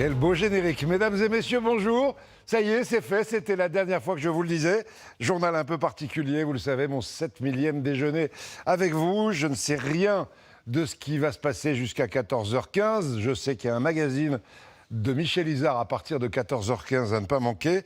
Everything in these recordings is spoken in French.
Quel beau générique. Mesdames et messieurs, bonjour. Ça y est, c'est fait. C'était la dernière fois que je vous le disais. Journal un peu particulier, vous le savez, mon 7 millième déjeuner avec vous. Je ne sais rien de ce qui va se passer jusqu'à 14h15. Je sais qu'il y a un magazine de Michel Izard à partir de 14h15 à ne pas manquer.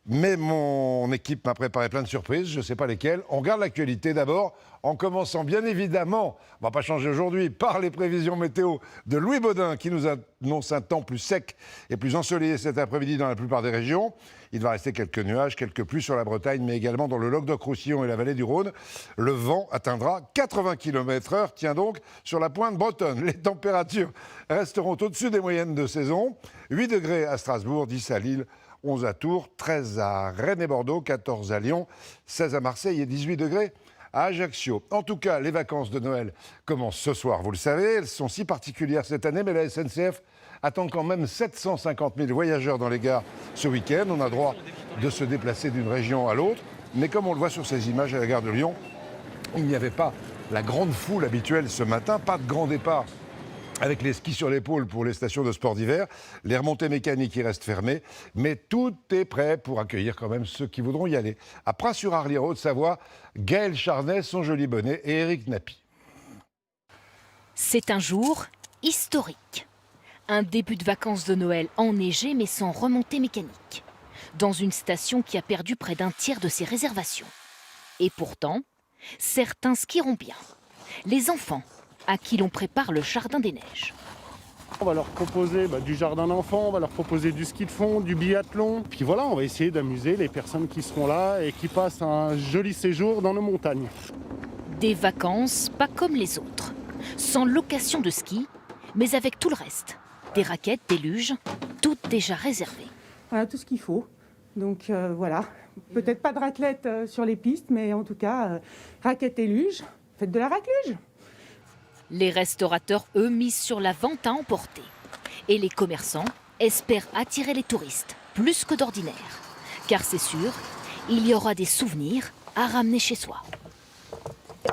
Mais mon équipe m'a préparé plein de surprises, je ne sais pas lesquelles. On regarde l'actualité d'abord, en commençant bien évidemment, on ne va pas changer aujourd'hui, par les prévisions météo de Louis Baudin, qui nous annonce un temps plus sec et plus ensoleillé cet après-midi dans la plupart des régions. Il va rester quelques nuages, quelques pluies sur la Bretagne, mais également dans le Languedoc-Roussillon et la vallée du Rhône. Le vent atteindra 80 km/h, tiens donc, sur la pointe bretonne. Les températures resteront au-dessus des moyennes de saison. 8 degrés à Strasbourg, 10 à Lille, 11 à Tours, 13 à Rennes et Bordeaux, 14 à Lyon, 16 à Marseille et 18 degrés à Ajaccio. En tout cas, les vacances de Noël commencent ce soir, vous le savez. Elles sont si particulières cette année, mais la SNCF attend quand même 750 000 voyageurs dans les gares ce week-end. On a droit de se déplacer d'une région à l'autre. Mais comme on le voit sur ces images à la gare de Lyon, il n'y avait pas la grande foule habituelle ce matin, pas de grand départ avec les skis sur l'épaule pour les stations de sport d'hiver. Les remontées mécaniques y restent fermées, mais tout est prêt pour accueillir quand même ceux qui voudront y aller. À Pras-sur-Arly, en Haute-Savoie, Gaël Charnet, son joli bonnet et Éric Nappi. C'est un jour historique. Un début de vacances de Noël enneigé mais sans remontée mécanique. Dans une station qui a perdu près d'un tiers de ses réservations. Et pourtant, certains skieront bien. Les enfants, à qui l'on prépare le jardin des neiges. On va leur proposer du jardin d'enfants, on va leur proposer du ski de fond, du biathlon. Puis voilà, on va essayer d'amuser les personnes qui seront là et qui passent un joli séjour dans nos montagnes. Des vacances pas comme les autres. Sans location de ski, mais avec tout le reste. Des raquettes, des luges, toutes déjà réservées. Voilà tout ce qu'il faut. Donc voilà, peut-être pas de raclette sur les pistes, mais en tout cas, raquettes et luges. Faites de la racluge. Les restaurateurs, eux, misent sur la vente à emporter. Et les commerçants espèrent attirer les touristes, plus que d'ordinaire. Car c'est sûr, il y aura des souvenirs à ramener chez soi.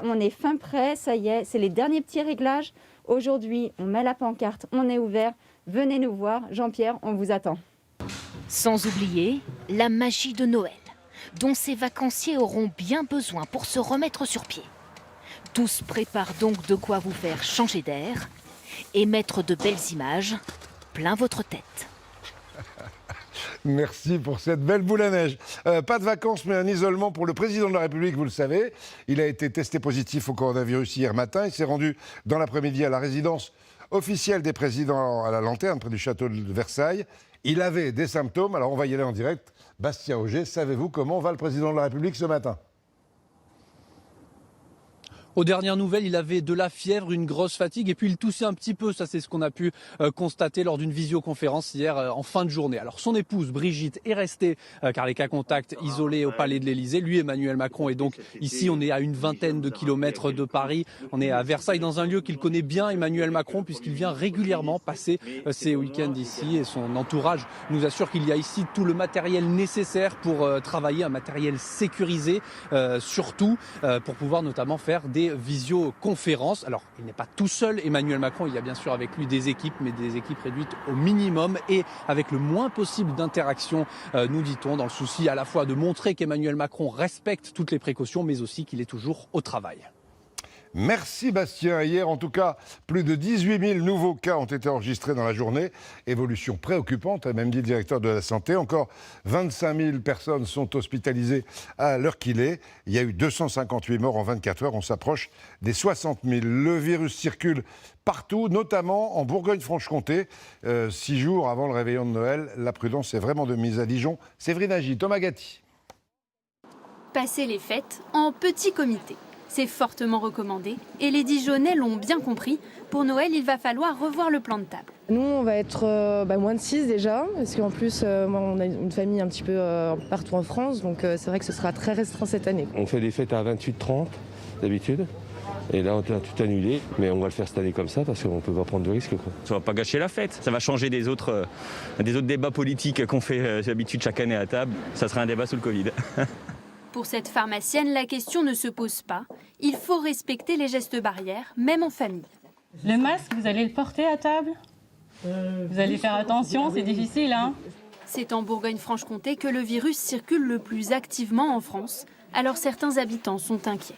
On est fin prêt, ça y est, c'est les derniers petits réglages. Aujourd'hui, on met la pancarte, on est ouvert. Venez nous voir, Jean-Pierre, on vous attend. Sans oublier la magie de Noël, dont ces vacanciers auront bien besoin pour se remettre sur pied. Tous préparent donc de quoi vous faire changer d'air et mettre de belles images plein votre tête. Merci pour cette belle boule à neige. Pas de vacances, mais un isolement pour le président de la République, vous le savez. Il a été testé positif au coronavirus hier matin. Il s'est rendu dans l'après-midi à la résidence officielle des présidents à la Lanterne, près du château de Versailles. Il avait des symptômes, alors on va y aller en direct. Bastien Auger, savez-vous comment va le président de la République ce matin ? Aux dernières nouvelles, il avait de la fièvre, une grosse fatigue et puis il toussait un petit peu. Ça, c'est ce qu'on a pu constater lors d'une visioconférence hier en fin de journée. Alors son épouse Brigitte est restée car les cas contacts isolés au Palais de l'Élysée. Lui, Emmanuel Macron, est donc ici. On est à une vingtaine de kilomètres de Paris. On est à Versailles dans un lieu qu'il connaît bien, Emmanuel Macron, puisqu'il vient régulièrement passer ses week-ends ici. Et son entourage nous assure qu'il y a ici tout le matériel nécessaire pour travailler, un matériel sécurisé, surtout pour pouvoir notamment faire des visioconférences. Alors, il n'est pas tout seul, Emmanuel Macron, il y a bien sûr avec lui des équipes, mais des équipes réduites au minimum et avec le moins possible d'interaction, nous dit-on, dans le souci à la fois de montrer qu'Emmanuel Macron respecte toutes les précautions, mais aussi qu'il est toujours au travail. Merci Bastien. Hier, en tout cas, plus de 18 000 nouveaux cas ont été enregistrés dans la journée. Évolution préoccupante, a même dit le directeur de la Santé. Encore 25 000 personnes sont hospitalisées à l'heure qu'il est. Il y a eu 258 morts en 24 heures. On s'approche des 60 000. Le virus circule partout, notamment en Bourgogne-Franche-Comté. 6 jours avant le réveillon de Noël, la prudence est vraiment de mise à Dijon. Séverine Agi, Thomas Gatti. Passer les fêtes en petit comité. C'est fortement recommandé et les Dijonnais l'ont bien compris. Pour Noël, il va falloir revoir le plan de table. Nous, on va être moins de 6 déjà, parce qu'en plus, moi, on a une famille un petit peu partout en France, donc c'est vrai que ce sera très restreint cette année. On fait des fêtes à 28-30 d'habitude. Et là, on a tout annulé, mais on va le faire cette année comme ça parce qu'on ne peut pas prendre de risques. Ça ne va pas gâcher la fête. Ça va changer des autres débats politiques qu'on fait d'habitude chaque année à table. Ça sera un débat sous le Covid. Pour cette pharmacienne, la question ne se pose pas. Il faut respecter les gestes barrières, même en famille. Le masque, vous allez le porter à table ? Vous allez faire attention, c'est difficile, hein? C'est en Bourgogne-Franche-Comté que le virus circule le plus activement en France. Alors certains habitants sont inquiets.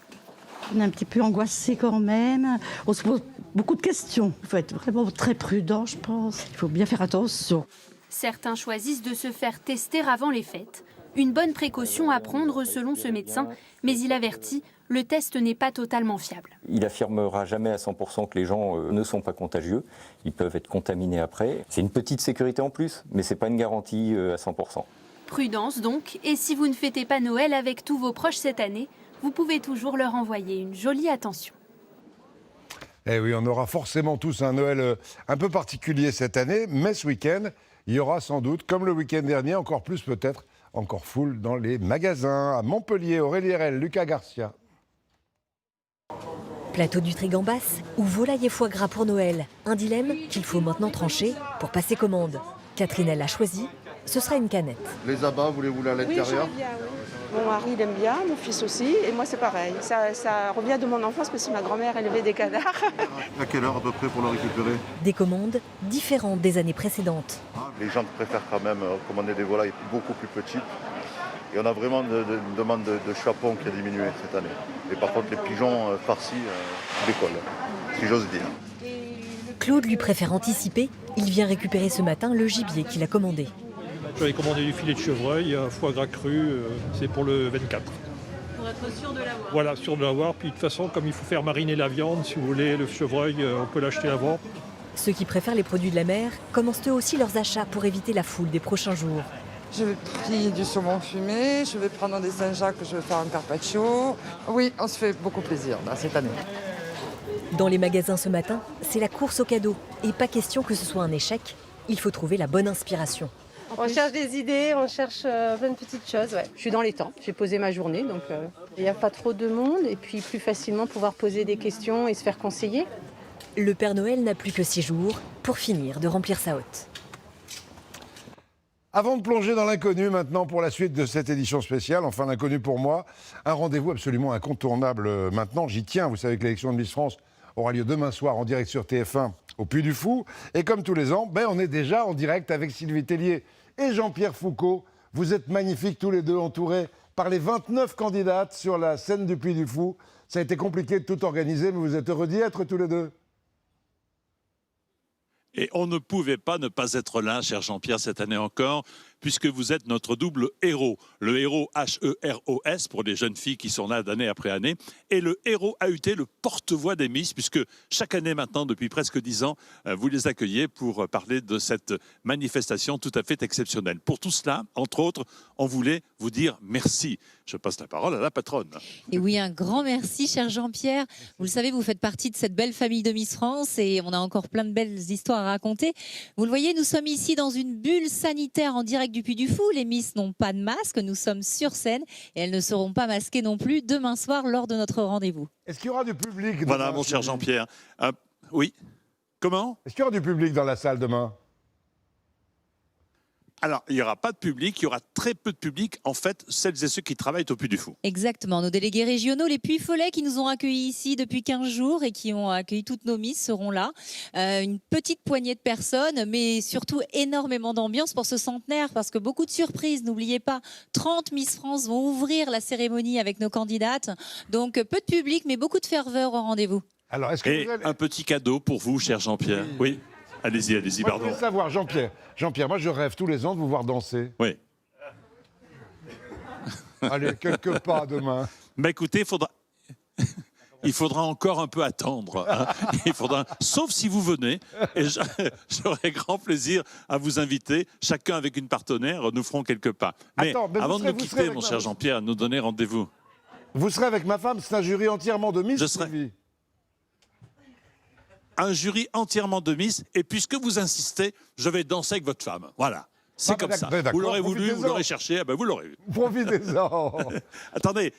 On est un petit peu angoissé quand même. On se pose beaucoup de questions. Il faut être vraiment très prudent, je pense. Il faut bien faire attention. Certains choisissent de se faire tester avant les fêtes. Une bonne précaution à prendre selon ce médecin, mais il avertit, le test n'est pas totalement fiable. Il affirmera jamais à 100% que les gens ne sont pas contagieux. Ils peuvent être contaminés après. C'est une petite sécurité en plus, mais ce n'est pas une garantie à 100%. Prudence donc, et si vous ne fêtez pas Noël avec tous vos proches cette année, vous pouvez toujours leur envoyer une jolie attention. Eh oui, on aura forcément tous un Noël un peu particulier cette année, mais ce week-end, il y aura sans doute, comme le week-end dernier, encore plus peut-être, encore full dans les magasins. À Montpellier, Aurélie Herel, Lucas Garcia. Plateau du Trigambas ou volaille et foie gras pour Noël. Un dilemme qu'il faut maintenant trancher pour passer commande. Catherine, elle a choisi, ce sera une canette. Les abats, voulez-vous à l'intérieur? Oui. Mon mari il aime bien, mon fils aussi, et moi c'est pareil. Ça revient de mon enfance parce que ma grand-mère élevait des canards. À quelle heure à peu près pour le récupérer? Des commandes différentes des années précédentes. Les gens préfèrent quand même commander des volailles beaucoup plus petites. Et on a vraiment une demande de chapon qui a diminué cette année. Et par contre les pigeons farcis décollent, si j'ose dire. Claude lui préfère anticiper. Il vient récupérer ce matin le gibier qu'il a commandé. J'avais commandé du filet de chevreuil, un foie gras cru, c'est pour le 24. Pour être sûr de l'avoir. Voilà, sûr de l'avoir. Puis de toute façon, comme il faut faire mariner la viande, si vous voulez, le chevreuil, on peut l'acheter avant. Ceux qui préfèrent les produits de la mer commencent eux aussi leurs achats pour éviter la foule des prochains jours. Je vais prendre du saumon fumé, je vais prendre des Saint-Jacques, je vais faire un carpaccio. Oui, on se fait beaucoup plaisir là, cette année. Dans les magasins ce matin, c'est la course aux cadeaux. Et pas question que ce soit un échec. Il faut trouver la bonne inspiration. On cherche des idées, on cherche plein de petites choses. Ouais. Je suis dans les temps, j'ai posé ma journée, donc il n'y a pas trop de monde. Et puis plus facilement pouvoir poser des questions et se faire conseiller. Le Père Noël n'a plus que 6 jours pour finir de remplir sa hotte. Avant de plonger dans l'inconnu maintenant pour la suite de cette édition spéciale, enfin l'inconnu pour moi, un rendez-vous absolument incontournable maintenant, j'y tiens. Vous savez que l'élection de Miss France aura lieu demain soir en direct sur TF1 au Puy du Fou. Et comme tous les ans, on est déjà en direct avec Sylvie Tellier et Jean-Pierre Foucault. Vous êtes magnifiques tous les deux, entourés par les 29 candidates sur la scène du Puy du Fou. Ça a été compliqué de tout organiser, mais vous êtes heureux d'y être tous les deux? Et on ne pouvait pas ne pas être là, cher Jean-Pierre, cette année encore, puisque vous êtes notre double héros. Le héros H-E-R-O-S, pour les jeunes filles qui sont là d'année après année, et le héros AUT, le porte-voix des Miss, puisque chaque année maintenant, depuis presque 10 ans, vous les accueillez pour parler de cette manifestation tout à fait exceptionnelle. Pour tout cela, entre autres, on voulait vous dire merci. Je passe la parole à la patronne. Et oui, un grand merci, cher Jean-Pierre. Vous le savez, vous faites partie de cette belle famille de Miss France et on a encore plein de belles histoires à raconter. Vous le voyez, nous sommes ici dans une bulle sanitaire en direct du Puy du Fou. Les Miss n'ont pas de masque, nous sommes sur scène et elles ne seront pas masquées non plus demain soir lors de notre rendez-vous. Est-ce qu'il y aura du public demain? Voilà, mon cher Jean-Pierre. Oui. Comment? Est-ce qu'il y aura du public dans la salle demain? Alors, il n'y aura pas de public, il y aura très peu de public, en fait, celles et ceux qui travaillent au Puy du Fou. Exactement, nos délégués régionaux, les Puy-Follets qui nous ont accueillis ici depuis 15 jours et qui ont accueilli toutes nos Miss seront là. Une petite poignée de personnes, mais surtout énormément d'ambiance pour ce centenaire, parce que beaucoup de surprises, n'oubliez pas, 30 Miss France vont ouvrir la cérémonie avec nos candidates, donc peu de public, mais beaucoup de ferveur au rendez-vous. Alors, est-ce que et un petit cadeau pour vous, cher Jean-Pierre. Oui. Allez-y, pardon. Je veux savoir, Jean-Pierre, moi je rêve tous les ans de vous voir danser. Oui. Allez, quelques pas demain. Mais écoutez, il faudra encore un peu attendre. Hein. Sauf si vous venez, et j'aurai grand plaisir à vous inviter, chacun avec une partenaire, nous ferons quelques pas. Mais avant de nous quitter, mon cher Jean-Pierre, nous donner rendez-vous. Vous serez avec ma femme, c'est un jury entièrement de Miss. Je serai un jury entièrement de Miss, et puisque vous insistez, je vais danser avec votre femme. Voilà, c'est comme ça. Vous l'aurez voulu, vous l'aurez cherché, vous l'aurez eu. Profitez-en. Attendez,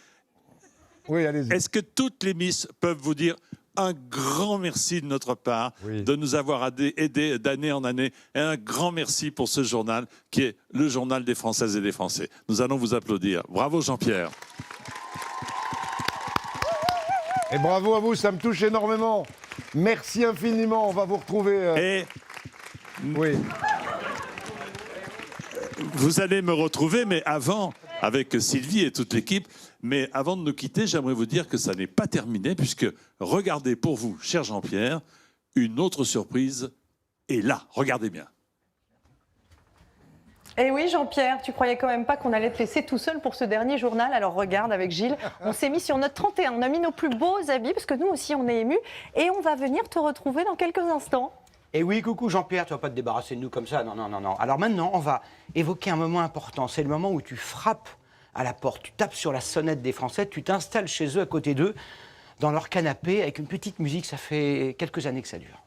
oui, allez-y. Est-ce que toutes les Miss peuvent vous dire un grand merci de notre part, de nous avoir aidés d'année en année, et un grand merci pour ce journal qui est le journal des Françaises et des Français. Nous allons vous applaudir. Bravo Jean-Pierre. Et bravo à vous, ça me touche énormément. Merci infiniment, on va vous retrouver. Et Oui. Vous allez me retrouver, mais avant, avec Sylvie et toute l'équipe, mais avant de nous quitter, j'aimerais vous dire que ça n'est pas terminé, puisque regardez pour vous, cher Jean-Pierre, une autre surprise est là. Regardez bien. Eh oui, Jean-Pierre, tu croyais quand même pas qu'on allait te laisser tout seul pour ce dernier journal. Alors regarde, avec Gilles, on s'est mis sur notre 31. On a mis nos plus beaux habits, parce que nous aussi, on est émus. Et on va venir te retrouver dans quelques instants. Et oui, coucou Jean-Pierre, tu vas pas te débarrasser de nous comme ça. Non, non, non, non. Alors maintenant, on va évoquer un moment important. C'est le moment où tu frappes à la porte, tu tapes sur la sonnette des Français, tu t'installes chez eux, à côté d'eux, dans leur canapé, avec une petite musique. Ça fait quelques années que ça dure.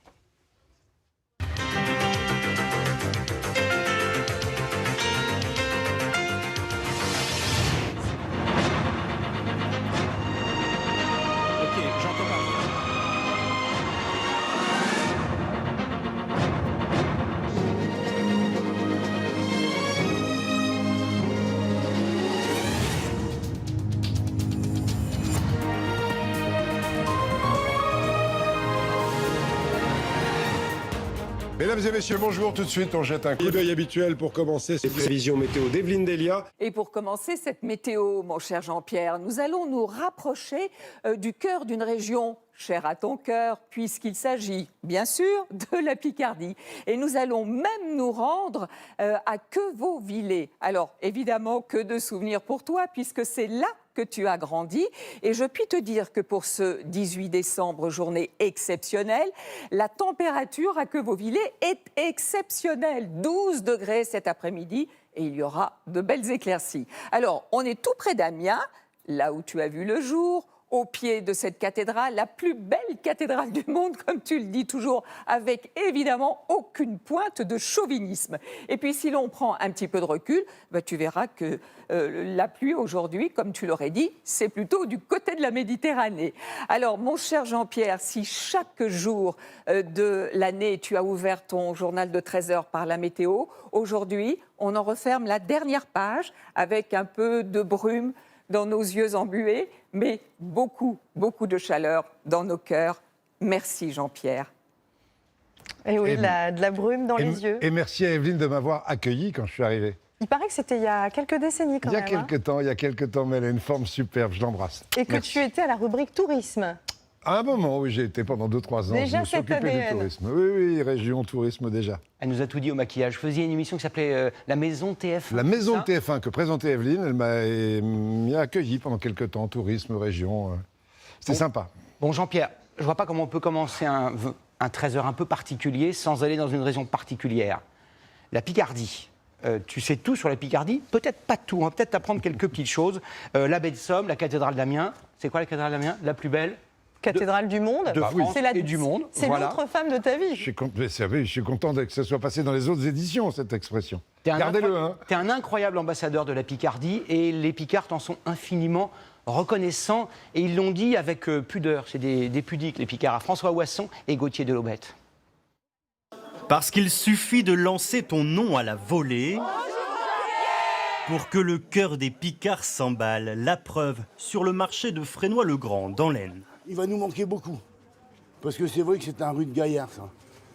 Mesdames et messieurs, bonjour. Tout de suite, on jette un coup d'œil habituel pour commencer ces prévisions météo d'Evelyne Delia. Et pour commencer cette météo, mon cher Jean-Pierre, nous allons nous rapprocher du cœur d'une région chère à ton cœur, puisqu'il s'agit, bien sûr, de la Picardie. Et nous allons même nous rendre à Quevauvillers. Alors, évidemment, que de souvenirs pour toi, puisque c'est là que tu as grandi. Et je puis te dire que pour ce 18 décembre, journée exceptionnelle, la température à Quevauvillers est exceptionnelle. 12 degrés cet après-midi et il y aura de belles éclaircies. Alors, on est tout près d'Amiens, là où tu as vu le jour, au pied de cette cathédrale, la plus belle cathédrale du monde, comme tu le dis toujours, avec évidemment aucune pointe de chauvinisme. Et puis si l'on prend un petit peu de recul, tu verras que la pluie aujourd'hui, comme tu l'aurais dit, c'est plutôt du côté de la Méditerranée. Alors mon cher Jean-Pierre, si chaque jour de l'année tu as ouvert ton journal de 13 heures par la météo, aujourd'hui on en referme la dernière page avec un peu de brume dans nos yeux embués, mais beaucoup, beaucoup de chaleur dans nos cœurs. Merci Jean-Pierre. Et oui, de la brume dans les yeux. Et merci à Evelyne de m'avoir accueilli quand je suis arrivé. Il paraît que c'était il y a quelques décennies quand même. Il y a quelques temps, mais elle a une forme superbe, je l'embrasse. Et que tu étais à la rubrique tourisme. À un moment, oui, j'ai été pendant 2-3 ans. Déjà je me suis cette occupé année, du tourisme. Oui, région tourisme déjà. Elle nous a tout dit au maquillage. Je faisais une émission qui s'appelait La Maison TF1. La Maison de TF1 que présentait Evelyne, elle m'a accueilli pendant quelques temps, tourisme, région. C'était sympa. Bon, Jean-Pierre, je vois pas comment on peut commencer un 13h un peu particulier sans aller dans une région particulière. La Picardie. Tu sais tout sur la Picardie? Peut-être pas tout, hein. Peut-être apprendre quelques petites choses. La baie de Somme, la cathédrale d'Amiens. C'est quoi la cathédrale d'Amiens? La plus belle cathédrale du monde, de France et du monde. C'est l'autre femme de ta vie. Je suis content que ça soit passé dans les autres éditions, cette expression. Gardez-le. Hein. Tu es un incroyable ambassadeur de la Picardie et les Picards t'en sont infiniment reconnaissants. Et ils l'ont dit avec pudeur. C'est des pudiques, les Picards, à François Ouasson et Gauthier Delobette. Parce qu'il suffit de lancer ton nom à la volée pour que le cœur des Picards s'emballe. La preuve sur le marché de Frénois-le-Grand, dans l'Aisne. Il va nous manquer beaucoup. Parce que c'est vrai que c'est un rude gaillard, ça.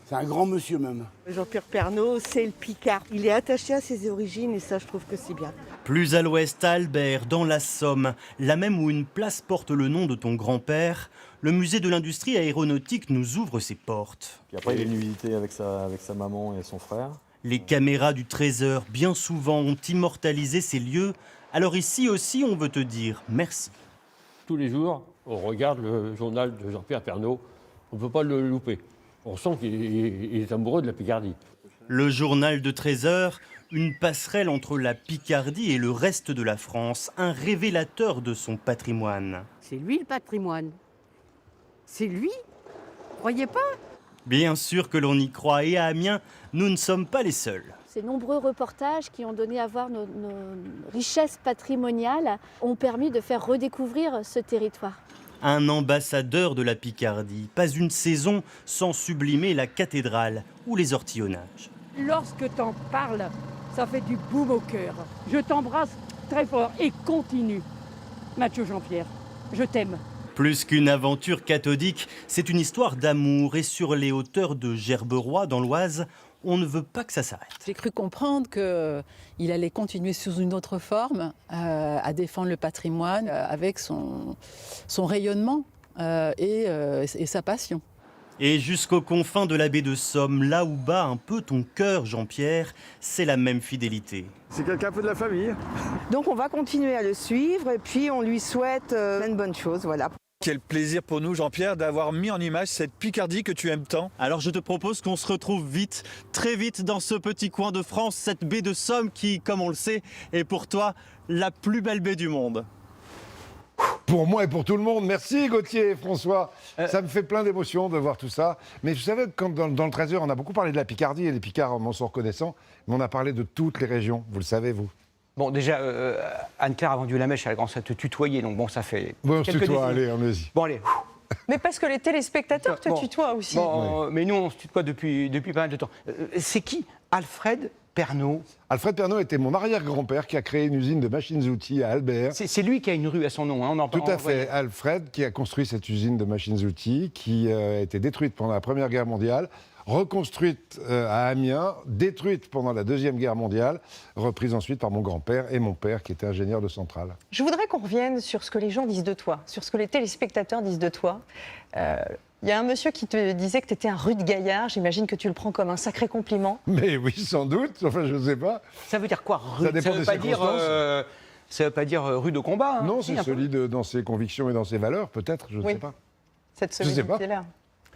C'est un grand monsieur même. Jean-Pierre Pernaut, c'est le Picard. Il est attaché à ses origines et ça, je trouve que c'est bien. Plus à l'ouest, à Albert, dans la Somme, là même où une place porte le nom de ton grand-père, le musée de l'industrie aéronautique nous ouvre ses portes. Puis après, il est venu visiter avec sa maman et son frère. Les caméras du Trésor, bien souvent, ont immortalisé ces lieux. Alors ici aussi, on veut te dire merci. Tous les jours, on regarde le journal de Jean-Pierre Pernaut. On ne peut pas le louper. On sent qu'il est amoureux de la Picardie. Le journal de 13 heures, une passerelle entre la Picardie et le reste de la France, un révélateur de son patrimoine. C'est lui le patrimoine. C'est lui. Croyez pas? Bien sûr que l'on y croit et à Amiens, nous ne sommes pas les seuls. Ces nombreux reportages qui ont donné à voir nos richesses patrimoniales ont permis de faire redécouvrir ce territoire. Un ambassadeur de la Picardie, pas une saison sans sublimer la cathédrale ou les ortillonnages. Lorsque t'en parles, ça fait du boum au cœur. Je t'embrasse très fort et continue. Mathieu Jean-Pierre, je t'aime. Plus qu'une aventure cathodique, c'est une histoire d'amour et sur les hauteurs de Gerberoy dans l'Oise, on ne veut pas que ça s'arrête. J'ai cru comprendre qu'il allait continuer sous une autre forme à défendre le patrimoine avec son rayonnement et sa passion. Et jusqu'aux confins de la baie de Somme, là où bat un peu ton cœur, Jean-Pierre, c'est la même fidélité. C'est quelqu'un un peu de la famille. Donc on va continuer à le suivre et puis on lui souhaite plein de bonnes choses, voilà. Quel plaisir pour nous, Jean-Pierre, d'avoir mis en image cette Picardie que tu aimes tant. Alors je te propose qu'on se retrouve vite, très vite dans ce petit coin de France, cette baie de Somme qui, comme on le sait, est pour toi la plus belle baie du monde. Pour moi et pour tout le monde. Merci Gauthier et François. Ça me fait plein d'émotions de voir tout ça. Mais vous savez, quand dans le 13h, on a beaucoup parlé de la Picardie et les Picards m'en sont reconnaissants, mais on a parlé de toutes les régions. Vous le savez, vous. Bon, déjà, Anne-Claire a vendu la mèche, elle a commencé à te tutoyer, donc bon, ça fait. Bon, on se tutoie, allez, allez-y. Bon, allez. Mais parce que les téléspectateurs te tutoient aussi. Bon, mais nous, on se tutoie depuis pas mal de temps. C'est qui Alfred Pernaut? Alfred Pernaut était mon arrière-grand-père qui a créé une usine de machines-outils à Albert. C'est lui qui a une rue à son nom, hein, on en parle. Tout à fait. Alfred qui a construit cette usine de machines-outils qui a été détruite pendant la Première Guerre mondiale, reconstruite à Amiens, détruite pendant la Deuxième Guerre mondiale, reprise ensuite par mon grand-père et mon père qui était ingénieur de centrale. Je voudrais qu'on revienne sur ce que les gens disent de toi, sur ce que les téléspectateurs disent de toi. Il y a un monsieur qui te disait que tu étais un rude gaillard. J'imagine que tu le prends comme un sacré compliment. Mais oui, sans doute. Enfin, je ne sais pas. Ça veut dire quoi, rude? Ça dépend des circonstances. Ça ne veut pas dire rude au combat. Hein. Non, c'est solide dans ses convictions et dans ses valeurs, peut-être, je ne sais pas. Cette solidité-là.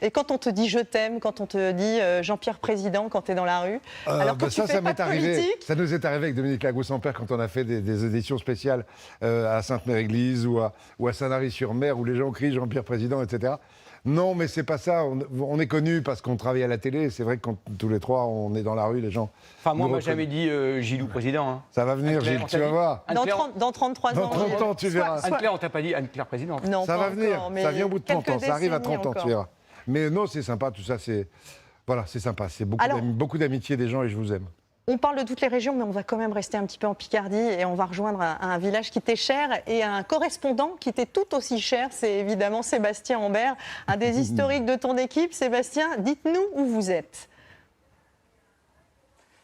Et quand on te dit je t'aime, quand on te dit Jean-Pierre Président, quand tu es dans la rue, alors quand tu fais pas de politique... Ça nous est arrivé avec Dominique Lagos-Sans-Père quand on a fait des éditions spéciales à Sainte-Mère-Église ou à Sanary-sur-Mer où les gens crient Jean-Pierre Président, etc. Non, mais c'est pas ça. On est connus parce qu'on travaille à la télé. C'est vrai que quand tous les trois, on est dans la rue, les gens... Enfin, moi, on m'a jamais dit Gilou Président. Hein. Ça va venir, Gilles, tu vas voir. Dans 33 ans. Dans 30 ans, tu verras. Anne-Claire, on t'a pas dit Anne-Claire Président. Non, ça va venir. Encore, ça vient au bout de 30 ans. Ça arrive à 30 ans, encore. tu verras. Mais non, c'est sympa, tout ça, c'est... Voilà, c'est sympa. C'est beaucoup d'amitié des gens et je vous aime. On parle de toutes les régions, mais on va quand même rester un petit peu en Picardie et on va rejoindre un village qui t'est cher et un correspondant qui t'est tout aussi cher. C'est évidemment Sébastien Ambert, un des historiques de ton équipe. Sébastien, dites-nous où vous êtes.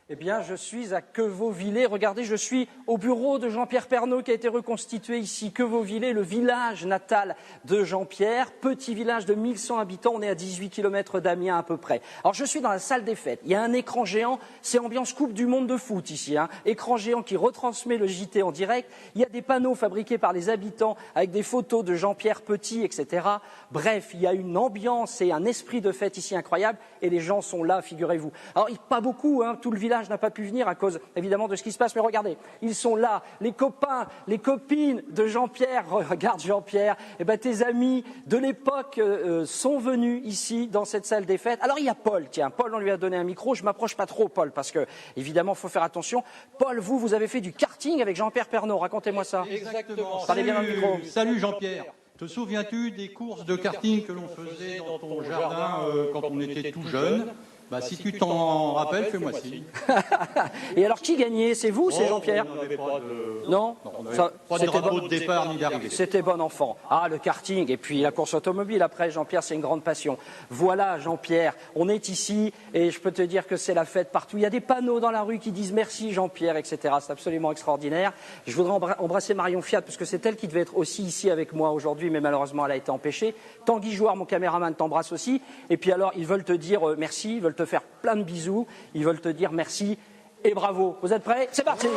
Eh bien, je suis à Quevauvillers. Regardez, je suis au bureau de Jean-Pierre Pernaut qui a été reconstitué ici. Quevauvillers, le village natal de Jean-Pierre. Petit village de 1100 habitants. On est à 18 km d'Amiens à peu près. Alors, je suis dans la salle des fêtes. Il y a un écran géant. C'est ambiance Coupe du Monde de foot ici. Hein. Écran géant qui retransmet le JT en direct. Il y a des panneaux fabriqués par les habitants avec des photos de Jean-Pierre Petit, etc. Bref, il y a une ambiance et un esprit de fête ici incroyable. Et les gens sont là, figurez-vous. Alors, pas beaucoup, hein. Tout le village n'a pas pu venir à cause évidemment de ce qui se passe, mais regardez, ils sont là, les copains, les copines de Jean-Pierre. Regarde Jean-Pierre, eh ben, tes amis de l'époque sont venus ici dans cette salle des fêtes. Alors il y a Paul, tiens, Paul, on lui a donné un micro, je m'approche pas trop Paul parce que évidemment il faut faire attention. Paul, vous avez fait du karting avec Jean-Pierre Pernaut, racontez-moi ça. Exactement. Parlez bien dans le micro. Salut Jean-Pierre. Te souviens-tu des courses de karting que l'on faisait dans ton jardin quand on était tout jeune? Bah, si tu t'en rappelles, fais-moi signe. Et alors, qui gagnait? C'est vous ou c'est Jean-Pierre? Non, pas de drapeau de départ ni d'arrivée. C'était bon enfant. Ah, le karting et puis la course automobile. Après, Jean-Pierre, c'est une grande passion. Voilà, Jean-Pierre, on est ici et je peux te dire que c'est la fête partout. Il y a des panneaux dans la rue qui disent merci Jean-Pierre, etc. C'est absolument extraordinaire. Je voudrais embrasser Marion Fiat parce que c'est elle qui devait être aussi ici avec moi aujourd'hui, mais malheureusement, elle a été empêchée. Tanguy Jouard, mon caméraman, t'embrasse aussi. Et puis alors, ils veulent te dire merci, ils veulent te faire plein de bisous, ils veulent te dire merci et bravo. Vous êtes prêts? C'est parti.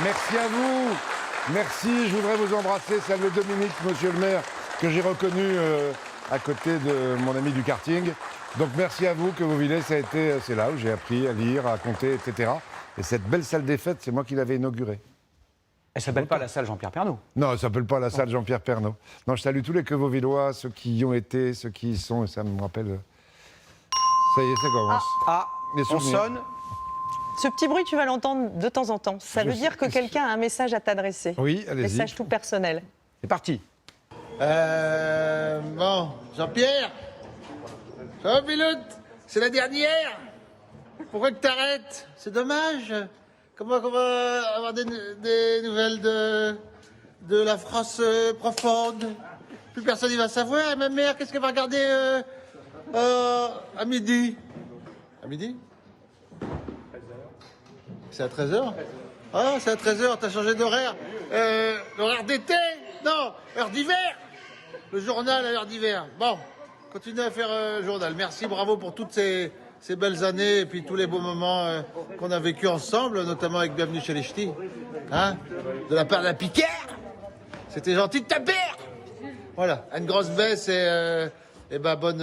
Merci à vous. Merci, je voudrais vous embrasser. Salut Dominique, monsieur le maire, que j'ai reconnu à côté de mon ami du karting. Donc merci à vous, Quevauvillers, c'est là où j'ai appris à lire, à compter, etc. Et cette belle salle des fêtes, c'est moi qui l'avais inaugurée. Elle ne s'appelle pas la salle Jean-Pierre Pernaut. Non, elle ne s'appelle pas la salle Jean-Pierre Pernaut. Non, je salue tous les Quevauvillois, ceux qui y ont été, ceux qui y sont, et ça me rappelle... Ça y est, ça commence. On sonne. Ce petit bruit, tu vas l'entendre de temps en temps. Ça veut dire que quelqu'un a un message à t'adresser. Oui, allez-y. Message tout personnel. C'est parti. Bon, Jean-Pierre, ça va, pilote? C'est la dernière? Pourquoi que t'arrêtes? C'est dommage. Comment on va avoir des nouvelles de la France profonde? Plus personne n'y va savoir. Et ma mère, qu'est-ce qu'elle va regarder à midi? À midi? C'est à 13h? Ah, c'est à 13h, t'as changé d'horaire. L'horaire d'été? Non, heure d'hiver. Le journal à l'heure d'hiver. Bon, continuez à faire le journal. Merci, bravo pour toutes ces belles années et puis tous les beaux moments qu'on a vécu ensemble, notamment avec Bienvenue chez les Ch'tis. Hein? De la part d'un Picard. C'était gentil de ta père. Voilà, une grosse baisse et ben bonne...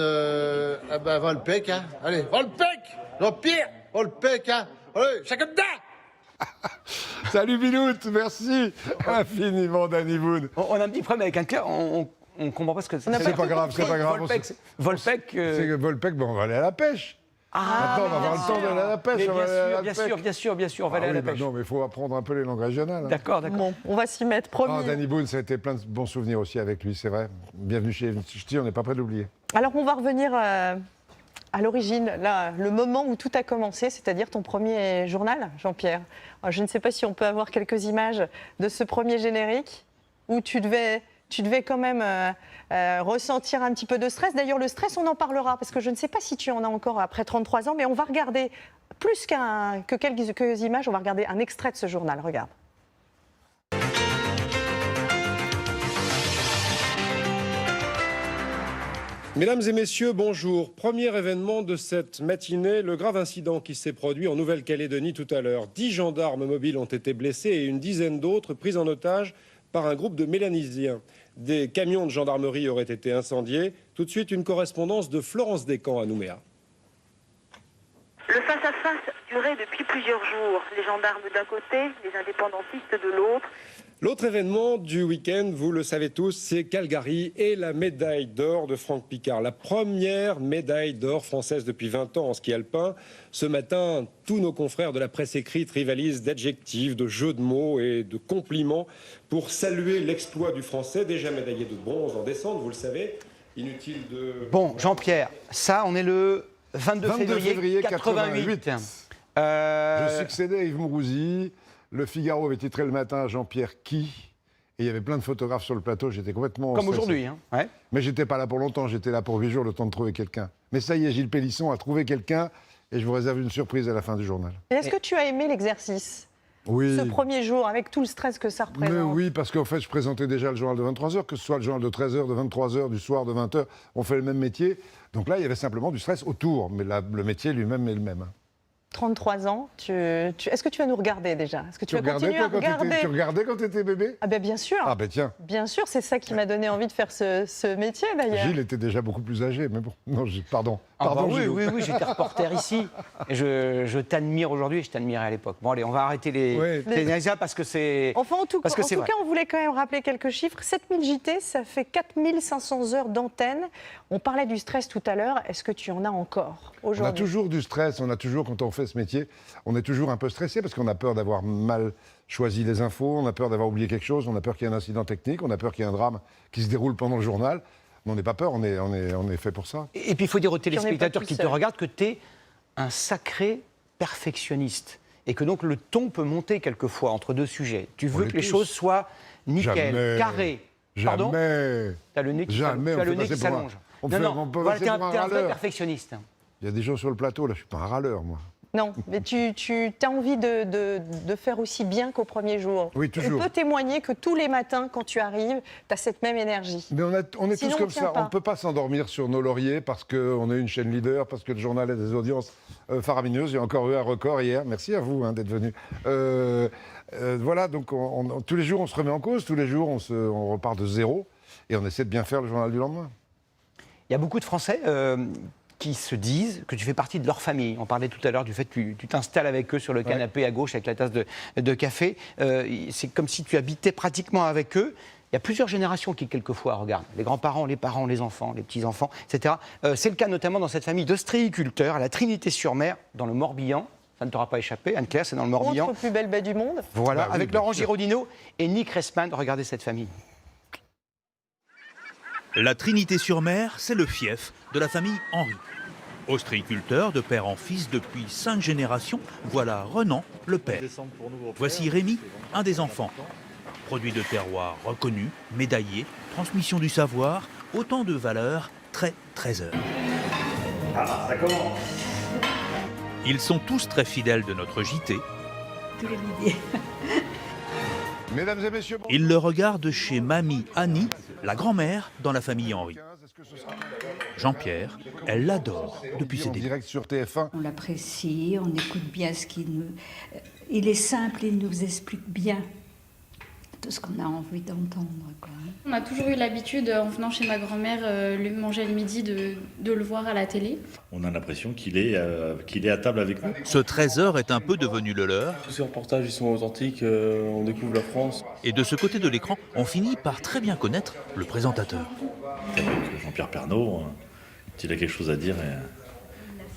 Volpec, hein. Allez, Volpec, Jean-Pierre, Volpec, hein. Allez, chacun dedans. Salut Bilout, merci infiniment Danny Boone. On a un petit problème avec un cœur, on comprend pas ce que c'est. C'est pas grave, c'est pas grave. Volpec. C'est que Volpec, bon, on va aller à la pêche. Maintenant, on va avoir le temps d'aller à la pêche. Bien sûr, on va aller à la pêche. Non, mais il faut apprendre un peu les langues régionales. Hein. D'accord. Bon, on va s'y mettre, promis. Danny Boone, ça a été plein de bons souvenirs aussi avec lui, c'est vrai. Bienvenue chez les Ch'tis, on n'est pas prêt de l'oublier. Alors, on va revenir à l'origine, là, le moment où tout a commencé, c'est-à-dire ton premier journal, Jean-Pierre. Je ne sais pas si on peut avoir quelques images de ce premier générique où tu devais quand même ressentir un petit peu de stress. D'ailleurs, le stress, on en parlera, parce que je ne sais pas si tu en as encore après 33 ans, mais on va regarder plus que quelques images, on va regarder un extrait de ce journal. Regarde. Mesdames et messieurs, bonjour. Premier événement de cette matinée, le grave incident qui s'est produit en Nouvelle-Calédonie tout à l'heure. 10 gendarmes mobiles ont été blessés et une dizaine d'autres pris en otage par un groupe de Mélanésiens. Des camions de gendarmerie auraient été incendiés. Tout de suite, une correspondance de Florence Descamps à Nouméa. Le face-à-face durait depuis plusieurs jours. Les gendarmes d'un côté, les indépendantistes de l'autre. L'autre événement du week-end, vous le savez tous, c'est Calgary et la médaille d'or de Franck Piccard. La première médaille d'or française depuis 20 ans en ski alpin. Ce matin, tous nos confrères de la presse écrite rivalisent d'adjectifs, de jeux de mots et de compliments pour saluer l'exploit du Français, déjà médaillé de bronze en descente, vous le savez. Inutile de... Bon, Jean-Pierre, ça, on est le 22 février 88. Je succédais à Yves Mourouzi. Le Figaro avait titré le matin Jean-Pierre qui. Et il y avait plein de photographes sur le plateau. J'étais complètement comme stressé. aujourd'hui. Hein. Ouais. Mais j'étais pas là pour longtemps. J'étais là pour 8 jours, le temps de trouver quelqu'un. Mais ça y est, Gilles Pélisson a trouvé quelqu'un. Et je vous réserve une surprise à la fin du journal. Et est-ce que tu as aimé l'exercice? Oui. Ce premier jour, avec tout le stress que ça représente. Mais oui, parce qu'en fait, je présentais déjà le journal de 23h, que ce soit le journal de 13h, de 23h, du soir, de 20h. On fait le même métier. Donc là, il y avait simplement du stress autour. Mais le métier lui-même est le même. 33 ans, est-ce que tu vas nous regarder déjà? Est-ce que tu vas continuer à regarder? Tu regardais quand tu étais bébé? Ah ben bien sûr. Ah ben tiens. Bien sûr, c'est ça qui m'a donné envie de faire ce métier d'ailleurs. Gilles était déjà beaucoup plus âgé, mais bon, non, pardon. Pardon, oui, j'étais reporter ici. Et je t'admire aujourd'hui et je t'admirais à l'époque. Bon allez, on va arrêter les parce que c'est... Enfin, en tout cas, on voulait quand même rappeler quelques chiffres. 7000 JT, ça fait 4500 heures d'antenne. On parlait du stress tout à l'heure. Est-ce que tu en as encore aujourd'hui? On a toujours du stress. On a toujours, quand on fait ce métier, on est toujours un peu stressé parce qu'on a peur d'avoir mal choisi les infos, on a peur d'avoir oublié quelque chose, on a peur qu'il y ait un incident technique, on a peur qu'il y ait un drame qui se déroule pendant le journal. Mais on n'est pas peur, on est fait pour ça. Et puis il faut dire aux téléspectateurs qui te regardent que tu es un sacré perfectionniste. Et que donc le ton peut monter quelquefois entre deux sujets. Tu veux que les choses soient nickel, carré. Pardon ? Jamais. Tu as le nez qui s'allonge. On peut passer pour un t'es un vrai râleur. perfectionniste. Il y a des gens sur le plateau, là, je ne suis pas un râleur, moi. Non, mais tu as envie de faire aussi bien qu'au premier jour. Oui, toujours. On peut témoigner que tous les matins, quand tu arrives, tu as cette même énergie. Mais on est tous comme ça. On ne peut pas s'endormir sur nos lauriers parce qu'on est une chaîne leader, parce que le journal a des audiences faramineuses. Il y a encore eu un record hier. Merci à vous d'être venus. Voilà, donc tous les jours, on se remet en cause. Tous les jours, on repart de zéro. Et on essaie de bien faire le journal du lendemain. Il y a beaucoup de Français... qui se disent que tu fais partie de leur famille. On parlait tout à l'heure du fait que tu t'installes avec eux sur le canapé à gauche avec la tasse de café. C'est comme si tu habitais pratiquement avec eux. Il y a plusieurs générations qui, quelquefois, regardent. Les grands-parents, les enfants, les petits-enfants, etc. C'est le cas notamment dans cette famille d'ostréiculteurs à la Trinité-sur-Mer, dans le Morbihan. Ça ne t'aura pas échappé, Anne-Claire, c'est dans le Morbihan. Autre plus belle baie du monde. Voilà, avec Laurent Giraudino et Nick Resman. Regardez cette famille. La Trinité-sur-Mer, c'est le fief de la famille Henry. Ostréiculteur de père en fils depuis 5 générations, voilà Renan, le père. Voici Rémi, un des enfants. Produit de terroir reconnu, médaillé, transmission du savoir, autant de valeurs, trésors. Ah, ça commence. Ils sont tous très fidèles de notre JT. Mesdames et messieurs, Ils le regardent chez Mamie Annie, la grand-mère dans la famille Henry. Jean-Pierre, elle l'adore depuis ses en débuts. direct sur TF1. On l'apprécie, on écoute bien ce qu'il nous... Il est simple, il nous explique bien tout ce qu'on a envie d'entendre, quoi. On a toujours eu l'habitude, en venant chez ma grand-mère, le manger le midi, de le voir à la télé. On a l'impression qu'il est à table avec nous. Ce trésor est un peu devenu le leur. Tous ces reportages, ils sont authentiques, on découvre la France. Et de ce côté de l'écran, on finit par très bien connaître le présentateur. Avec Jean-Pierre Pernaut, il a quelque chose à dire,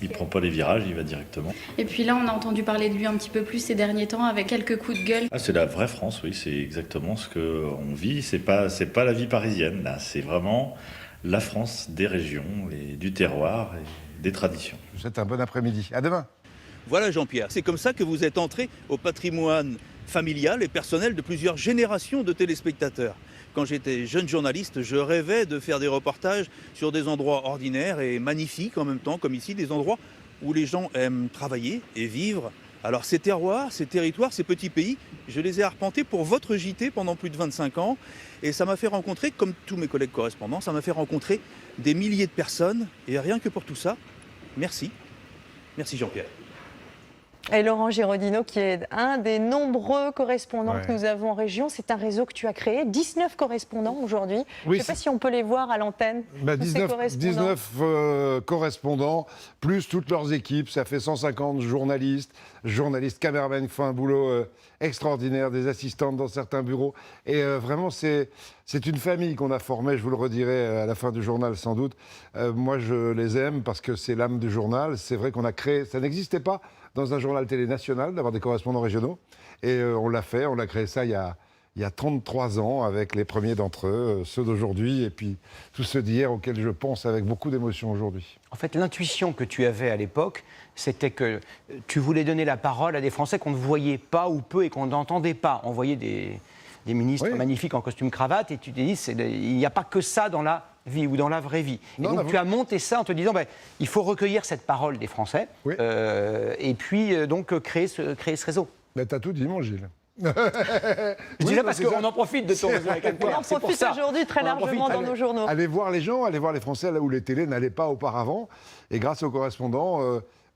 il prend pas les virages, il va directement. Et puis là, on a entendu parler de lui un petit peu plus ces derniers temps, avec quelques coups de gueule. Ah, c'est la vraie France, oui, c'est exactement ce qu'on vit. C'est pas la vie parisienne, là, c'est vraiment la France des régions, du terroir et des traditions. Je vous souhaite un bon après-midi. À demain. Voilà Jean-Pierre, c'est comme ça que vous êtes entré au patrimoine familial et personnel de plusieurs générations de téléspectateurs. Quand j'étais jeune journaliste, je rêvais de faire des reportages sur des endroits ordinaires et magnifiques en même temps, comme ici, des endroits où les gens aiment travailler et vivre. Alors ces terroirs, ces territoires, ces petits pays, je les ai arpentés pour votre JT pendant plus de 25 ans. Et ça m'a fait rencontrer, comme tous mes collègues correspondants, ça m'a fait rencontrer des milliers de personnes. Et rien que pour tout ça, merci. Merci Jean-Pierre. Et Laurent Girondino, qui est un des nombreux correspondants que nous avons en région, c'est un réseau que tu as créé, 19 correspondants aujourd'hui. Oui, je ne sais pas si on peut les voir à l'antenne. 19 correspondants, plus toutes leurs équipes, ça fait 150 journalistes, caméramans qui font un boulot extraordinaire, des assistantes dans certains bureaux. Et vraiment, c'est une famille qu'on a formée, je vous le redirai à la fin du journal sans doute. Moi, je les aime parce que c'est l'âme du journal. C'est vrai qu'on a créé, ça n'existait pas dans un journal télé national d'avoir des correspondants régionaux. Et on l'a fait, on a créé ça il y a 33 ans avec les premiers d'entre eux, ceux d'aujourd'hui et puis tous ceux d'hier auxquels je pense avec beaucoup d'émotion aujourd'hui. En fait, l'intuition que tu avais à l'époque, c'était que tu voulais donner la parole à des Français qu'on ne voyait pas ou peu et qu'on n'entendait pas. On voyait des ministres magnifiques en costume cravate et tu t'es dit, il n'y a pas que ça dans la vie ou dans la vraie vie. Et donc tu as monté ça en te disant, il faut recueillir cette parole des Français et puis donc créer ce réseau. Mais t'as tout dit, mon Gilles. Je dis là parce qu'on en profite de ton réseau. On en profite aujourd'hui très largement dans nos journaux. Allez voir les gens, allez voir les Français là où les télés n'allaient pas auparavant. Et grâce aux correspondants,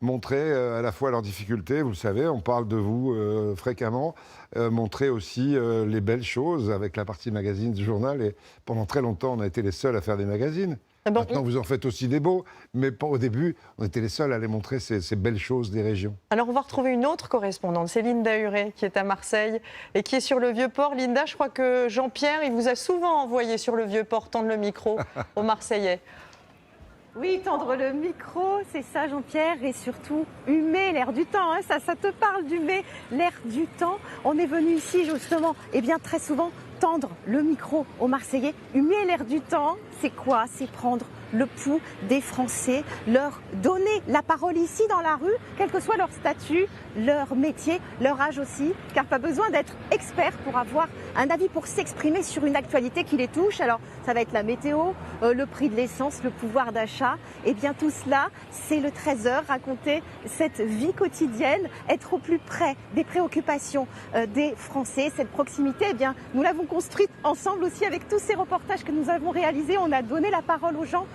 montrer à la fois leurs difficultés, vous le savez, on parle de vous fréquemment, montrer aussi les belles choses avec la partie magazine du journal. Et pendant très longtemps, on a été les seuls à faire des magazines. Maintenant, vous en faites aussi des beaux, mais pas au début, on était les seuls à aller montrer ces belles choses des régions. Alors, on va retrouver une autre correspondante, c'est Linda Huré, qui est à Marseille et qui est sur le Vieux-Port. Linda, je crois que Jean-Pierre, il vous a souvent envoyé sur le Vieux-Port tendre le micro aux Marseillais. Oui, tendre le micro, c'est ça Jean-Pierre, et surtout humer l'air du temps, ça te parle d'humer l'air du temps. On est venu ici justement, très souvent, tendre le micro aux Marseillais. Humer l'air du temps, c'est quoi? C'est prendre le pouls des Français, leur donner la parole ici dans la rue, quel que soit leur statut, leur métier, leur âge aussi, car pas besoin d'être expert pour avoir un avis, pour s'exprimer sur une actualité qui les touche. Alors ça va être la météo, le prix de l'essence, le pouvoir d'achat, et bien tout cela, c'est le 13h, raconter cette vie quotidienne, être au plus près des préoccupations des Français. Cette proximité, nous l'avons construite ensemble aussi avec tous ces reportages que nous avons réalisés. On a donné la parole aux gens.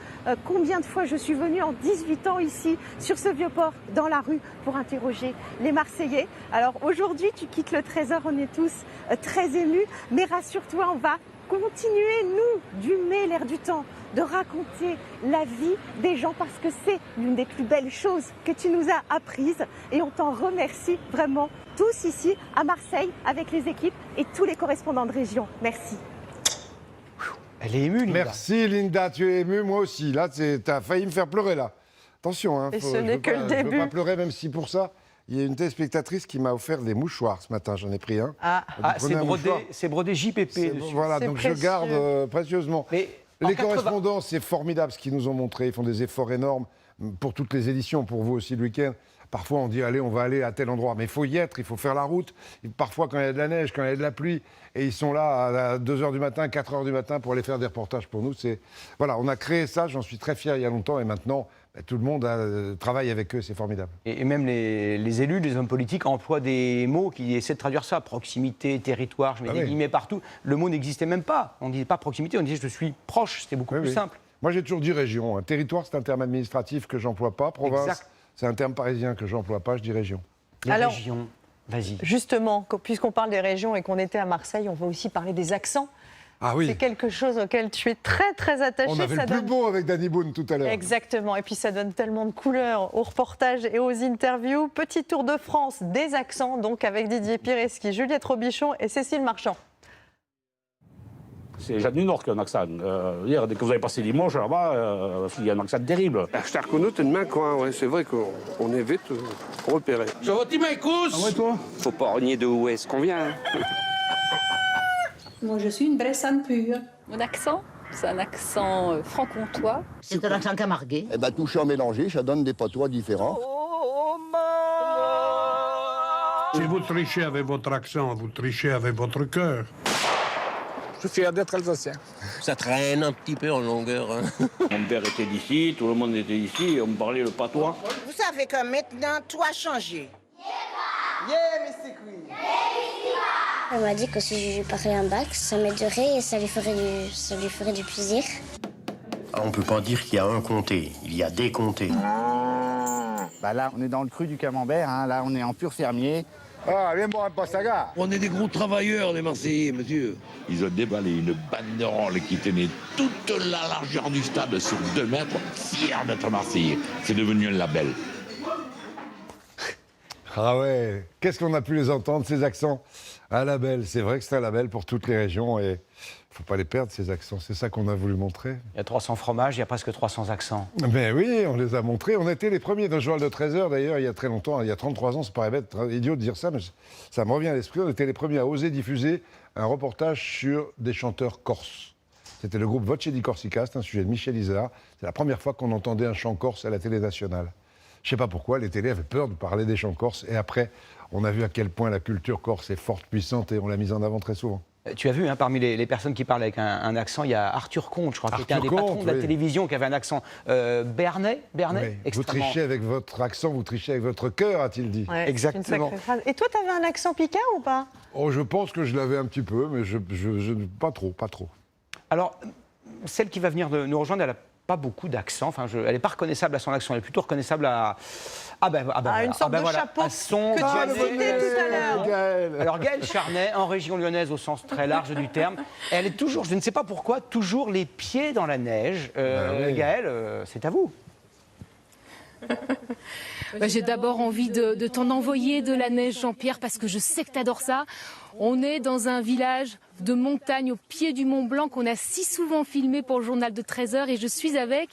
Combien de fois je suis venue en 18 ans ici, sur ce Vieux-Port, dans la rue, pour interroger les Marseillais. Alors aujourd'hui, tu quittes le 13h, on est tous très émus, mais rassure-toi, on va continuer, nous, d'humer l'air du temps, de raconter la vie des gens, parce que c'est l'une des plus belles choses que tu nous as apprises, et on t'en remercie vraiment, tous ici à Marseille, avec les équipes et tous les correspondants de région. Merci. Elle est émue, Linda. Merci, Linda, tu es émue, moi aussi. Là, t'as failli me faire pleurer, là. Attention, Et ce n'est que le début. Je ne veux pas pleurer, même si pour ça, il y a une téléspectatrice qui m'a offert des mouchoirs ce matin. J'en ai pris un. C'est brodé JPP dessus. Voilà, donc je garde précieusement. Les correspondants, c'est formidable ce qu'ils nous ont montré. Ils font des efforts énormes pour toutes les éditions, pour vous aussi le week-end. Parfois, on dit, allez, on va aller à tel endroit. Mais il faut y être, il faut faire la route. Et parfois, quand il y a de la neige, quand il y a de la pluie, et ils sont là à 2h du matin, 4h du matin pour aller faire des reportages pour nous. Voilà, on a créé ça, j'en suis très fier il y a longtemps. Et maintenant, tout le monde travaille avec eux, c'est formidable. Et même les élus, les hommes politiques emploient des mots qui essaient de traduire ça. Proximité, territoire, je mets des guillemets partout. Le mot n'existait même pas. On ne disait pas proximité, on disait je suis proche. C'était beaucoup plus simple. Moi, j'ai toujours dit région. Territoire, c'est un terme administratif que j'emploie pas. Province, c'est un terme parisien que j'emploie pas, je dis région. Alors, région, vas-y. Justement, puisqu'on parle des régions et qu'on était à Marseille, on va aussi parler des accents. Ah oui. C'est quelque chose auquel tu es très très attaché. On avait le plus beau avec Danny Boone tout à l'heure. Exactement, et puis ça donne tellement de couleurs aux reportages et aux interviews. Petit tour de France des accents, donc avec Didier Pireski, Juliette Robichon et Cécile Marchand. C'est les gens du Nord qui ont un accent. Hier, dès que vous avez passé Limoges, là-bas, il y a un accent terrible. Je t'ai reconnu, t'es de main, quoi. Ouais, c'est vrai qu'on est vite repéré. Je vois tes mains, cousse. Ah ouais, toi. Faut pas renier d'où est-ce qu'on vient. Moi, je suis une Bressane pure. Mon accent, c'est un accent franc-comtois. C'est un accent camarguais. Eh bien, touché à mélanger, ça donne des patois différents. Si vous trichez avec votre accent, vous trichez avec votre cœur. Je suis fier d'être alsacien. Ça traîne un petit peu en longueur. Hein. Mon père était d'ici, tout le monde était ici, on me parlait le patois. Vous savez que maintenant, tout a changé. Yeah, Mr. Queen. Elle m'a dit que si je lui parlais un bac, ça m'aiderait et ça lui ferait du plaisir. On ne peut pas dire qu'il y a un comté, il y a des comtés. Bah là, on est dans le cru du camembert, hein. Là, on est en pur fermier. Ah, viens boire un passaga. On est des gros travailleurs, les Marseillais, monsieur. Ils ont déballé une banderole qui tenait toute la largeur du stade sur 2 mètres, fiers d'être Marseillais. C'est devenu un label. Ah ouais, qu'est-ce qu'on a pu les entendre, ces accents? Un label, c'est vrai que c'est un label pour toutes les régions et il ne faut pas les perdre, ces accents. C'est ça qu'on a voulu montrer. Il y a 300 fromages, il y a presque 300 accents. Mais oui, on les a montrés. On était les premiers dans le journal de 13h, d'ailleurs, il y a très longtemps, il y a 33 ans, ça paraît bête, idiot de dire ça, mais ça me revient à l'esprit. On était les premiers à oser diffuser un reportage sur des chanteurs corses. C'était le groupe Voce di Corsica, c'est un sujet de Michel Isard. C'est la première fois qu'on entendait un chant corse à la télé nationale. Je ne sais pas pourquoi, les télés avaient peur de parler des chants corses. Et après, on a vu à quel point la culture corse est forte, puissante, et on l'a mise en avant très souvent. Tu as vu, hein, parmi les personnes qui parlent avec un accent, il y a Arthur Comte, je crois, qui était un des patrons de la télévision, qui avait un accent Bernet, Oui. extrêmement... Vous trichez avec votre accent, vous trichez avec votre cœur, a-t-il dit. Ouais, exactement. Et toi, tu avais un accent picard ou pas? Oh, je pense que je l'avais un petit peu, mais pas trop. Alors, celle qui va venir nous rejoindre, elle n'a pas beaucoup d'accent. Enfin, elle n'est pas reconnaissable à son accent, elle est plutôt reconnaissable à... une sorte de chapeau à son que tu as cité tout à l'heure. Alors Gaëlle Charnet, en région lyonnaise au sens très large du terme, elle est toujours, je ne sais pas pourquoi, toujours les pieds dans la neige. Oui. Gaëlle, c'est à vous. J'ai d'abord envie de t'en envoyer de la neige, Jean-Pierre, parce que je sais que tu adores ça. On est dans un village de montagne au pied du Mont Blanc qu'on a si souvent filmé pour le journal de 13h et je suis avec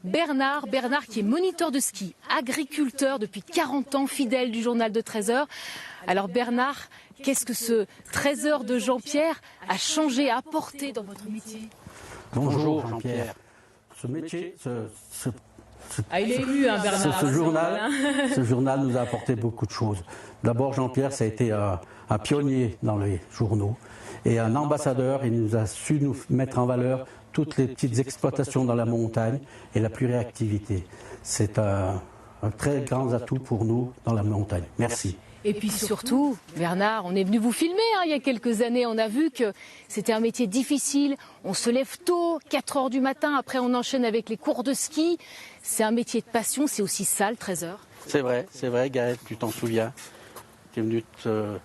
Bernard qui est moniteur de ski, agriculteur depuis 40 ans, fidèle du journal de 13h. Alors Bernard, qu'est-ce que ce 13h de Jean-Pierre a changé, a apporté dans votre métier? Bonjour Jean-Pierre. Ce métier, il est ému, hein, Bernard. Ce journal nous a apporté beaucoup de choses. D'abord, Jean-Pierre, ça a été un pionnier dans les journaux et un ambassadeur. Il nous a su nous mettre en valeur toutes les petites exploitations dans la montagne et la pluriactivité. C'est un très grand atout pour nous dans la montagne. Merci. Et puis surtout, Bernard, on est venu vous filmer il y a quelques années. On a vu que c'était un métier difficile. On se lève tôt, 4 heures du matin. Après, on enchaîne avec les cours de ski. C'est un métier de passion. C'est aussi ça, le 13h. C'est vrai, Gaëlle, tu t'en souviens. Tu es venu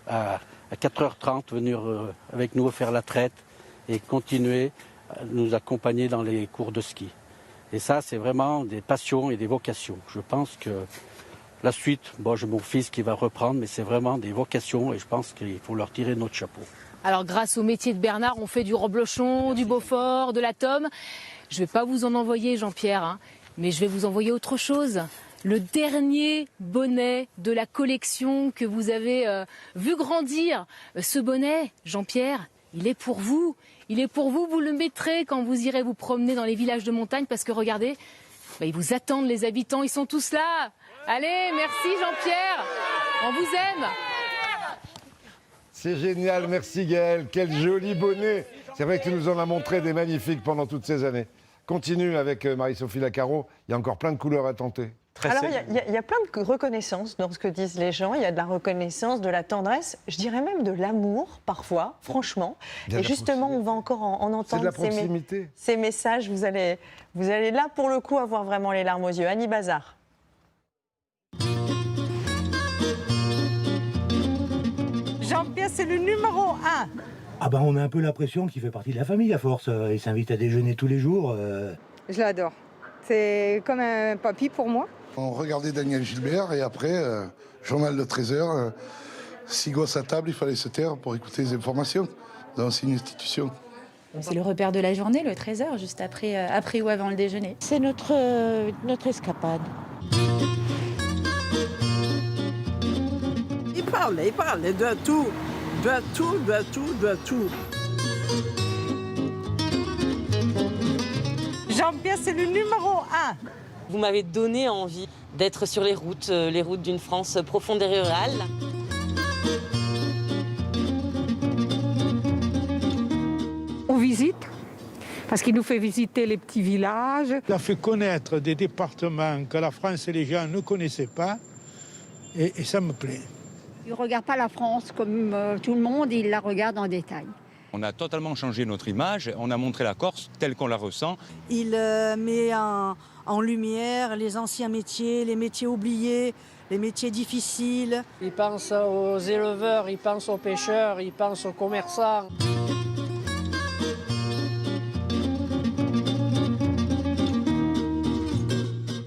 à 4h30 venir avec nous faire la traite et continuer à nous accompagner dans les cours de ski. Et ça, c'est vraiment des passions et des vocations. Je pense que la suite, j'ai mon fils qui va reprendre, mais c'est vraiment des vocations et je pense qu'il faut leur tirer notre chapeau. Alors grâce au métier de Bernard, on fait du reblochon, du Beaufort, de la tome. Je ne vais pas vous en envoyer, Jean-Pierre, hein, mais je vais vous envoyer autre chose. Le dernier bonnet de la collection que vous avez vu grandir. Ce bonnet, Jean-Pierre, il est pour vous. Il est pour vous, vous le mettrez quand vous irez vous promener dans les villages de montagne parce que regardez, ils vous attendent les habitants, ils sont tous là. Allez, merci Jean-Pierre. On vous aime. C'est génial, merci Gaël. Quel joli bonnet. C'est vrai que tu nous en as montré des magnifiques pendant toutes ces années. Continue avec Marie-Sophie Lacaro. Il y a encore plein de couleurs à tenter. Alors, il y a plein de reconnaissance dans ce que disent les gens. Il y a de la reconnaissance, de la tendresse, je dirais même de l'amour, parfois, franchement. Et justement, on va encore en entendre de la proximité. Ces messages. Vous allez là, pour le coup, avoir vraiment les larmes aux yeux. Annie Bazar. Jean-Pierre, c'est le numéro 1. Ah ben on a un peu l'impression qu'il fait partie de la famille à force. Il s'invite à déjeuner tous les jours. Je l'adore. C'est comme un papy pour moi. On regardait Daniel Gilbert et après, journal de 13h, 6 gosses à table, il fallait se taire pour écouter les informations. Donc c'est une institution. C'est le repère de la journée, le 13h, juste après ou avant le déjeuner. C'est notre escapade. Il parle de tout. De tout. Jean-Pierre, c'est le numéro 1. Vous m'avez donné envie d'être sur les routes d'une France profonde et rurale. On visite, parce qu'il nous fait visiter les petits villages. Il a fait connaître des départements que la France et les gens ne connaissaient pas, et ça me plaît. Il ne regarde pas la France comme tout le monde, il la regarde en détail. On a totalement changé notre image, on a montré la Corse telle qu'on la ressent. Il met en lumière les anciens métiers, les métiers oubliés, les métiers difficiles. Il pense aux éleveurs, il pense aux pêcheurs, il pense aux commerçants.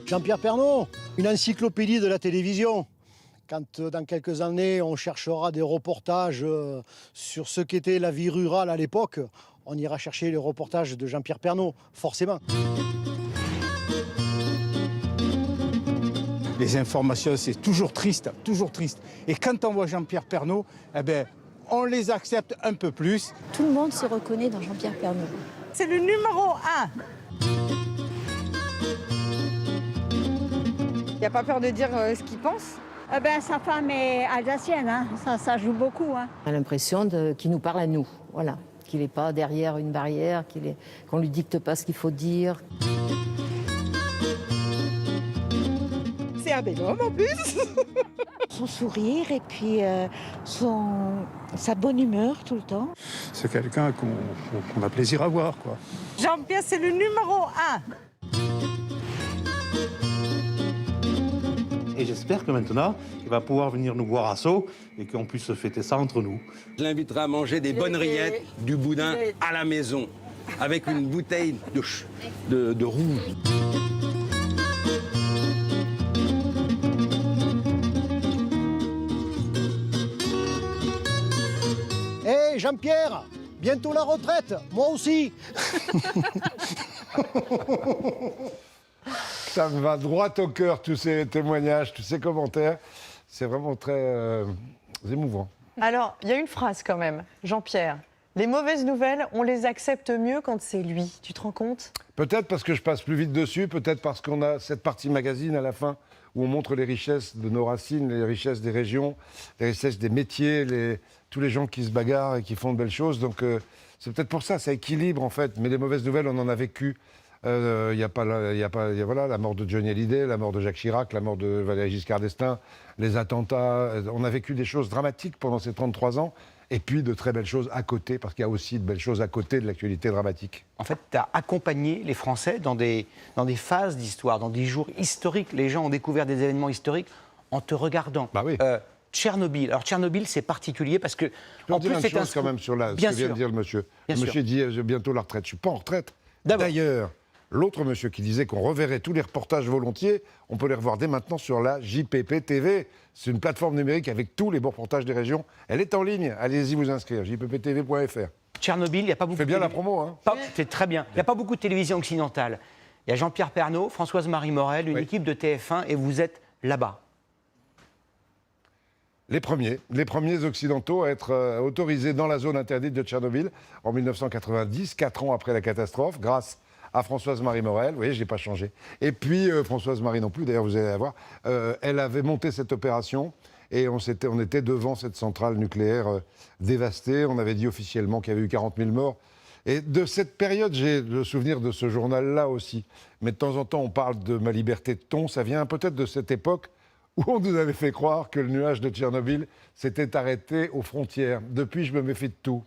Jean-Pierre Pernaut, une encyclopédie de la télévision. Quand dans quelques années, on cherchera des reportages sur ce qu'était la vie rurale à l'époque, on ira chercher les reportages de Jean-Pierre Pernaut, forcément. Les informations, c'est toujours triste, toujours triste. Et quand on voit Jean-Pierre Pernaut, eh ben, on les accepte un peu plus. Tout le monde se reconnaît dans Jean-Pierre Pernaut. C'est le numéro 1. Il n'y a pas peur de dire ce qu'il pense. Sa femme est alsacienne, hein. Ça joue beaucoup. Hein. On a l'impression qu'il nous parle à nous, voilà. Qu'il n'est pas derrière une barrière, qu'on ne lui dicte pas ce qu'il faut dire. C'est un bel homme en plus. Son sourire et puis sa bonne humeur tout le temps. C'est quelqu'un qu'on a plaisir à voir, quoi. Jean-Pierre, c'est le numéro 1. Et j'espère que maintenant, il va pouvoir venir nous voir à Sceaux et qu'on puisse fêter ça entre nous. Je l'inviterai à manger des bonnes rillettes, du boudin à la maison, avec une bouteille de rouge. Hé Jean-Pierre, bientôt la retraite, moi aussi. Ça me va droit au cœur, tous ces témoignages, tous ces commentaires. C'est vraiment très émouvant. Alors, il y a une phrase quand même, Jean-Pierre. Les mauvaises nouvelles, on les accepte mieux quand c'est lui. Tu te rends compte? Peut-être parce que je passe plus vite dessus, peut-être parce qu'on a cette partie magazine à la fin où on montre les richesses de nos racines, les richesses des régions, les richesses des métiers, tous les gens qui se bagarrent et qui font de belles choses. Donc c'est peut-être pour ça, ça équilibre en fait. Mais les mauvaises nouvelles, on en a vécu. Il y a voilà, la mort de Johnny Hallyday, la mort de Jacques Chirac, la mort de Valéry Giscard d'Estaing, les attentats. On a vécu des choses dramatiques pendant ces 33 ans. Et puis de très belles choses à côté, parce qu'il y a aussi de belles choses à côté de l'actualité dramatique. En fait, tu as accompagné les Français dans des phases d'histoire, dans des jours historiques. Les gens ont découvert des événements historiques en te regardant. Bah oui. Tchernobyl. Alors Tchernobyl, c'est particulier parce que... Je peux en dire une chose quand même sur ce que vient de dire le monsieur. Le monsieur dit bientôt la retraite. Je ne suis pas en retraite. D'ailleurs, l'autre monsieur qui disait qu'on reverrait tous les reportages volontiers, on peut les revoir dès maintenant sur la JPP TV. C'est une plateforme numérique avec tous les bons reportages des régions. Elle est en ligne. Allez-y vous inscrire, jpptv.fr. Tchernobyl, il n'y a pas beaucoup... Fais bien la promo, hein. C'est très bien. Il n'y a pas beaucoup de télévision occidentale. Il y a Jean-Pierre Pernaut, Françoise-Marie Morel, une équipe de TF1, et vous êtes là-bas. Les premiers occidentaux à être autorisés dans la zone interdite de Tchernobyl en 1990, 4 ans après la catastrophe, grâce à Françoise-Marie Morel. Vous voyez, je n'ai pas changé. Et puis, Françoise-Marie non plus, d'ailleurs, vous allez la voir. Elle avait monté cette opération et on était devant cette centrale nucléaire dévastée. On avait dit officiellement qu'il y avait eu 40 000 morts. Et de cette période, j'ai le souvenir de ce journal-là aussi. Mais de temps en temps, on parle de ma liberté de ton. Ça vient peut-être de cette époque où on nous avait fait croire que le nuage de Tchernobyl s'était arrêté aux frontières. Depuis, je me méfie de tout.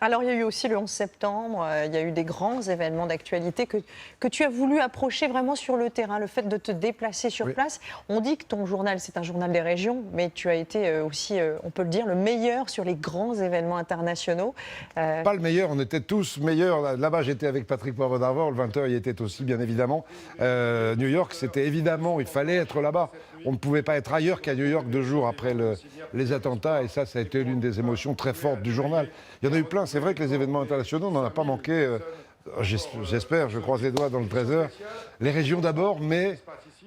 Alors, il y a eu aussi le 11 septembre, il y a eu des grands événements d'actualité que tu as voulu approcher vraiment sur le terrain, le fait de te déplacer sur place. On dit que ton journal, c'est un journal des régions, mais tu as été aussi, on peut le dire, le meilleur sur les grands événements internationaux. Pas le meilleur, on était tous meilleurs. Là-bas, j'étais avec Patrick Poivre d'Arvor, le 20h, il était aussi, bien évidemment. New York, c'était évidemment, il fallait être là-bas. On ne pouvait pas être ailleurs qu'à New York 2 jours après les attentats, et ça a été l'une des émotions très fortes du journal. Il y en a eu plein, c'est vrai que les événements internationaux, on n'en a pas manqué, j'espère, je croise les doigts dans le 13h. Les régions d'abord, mais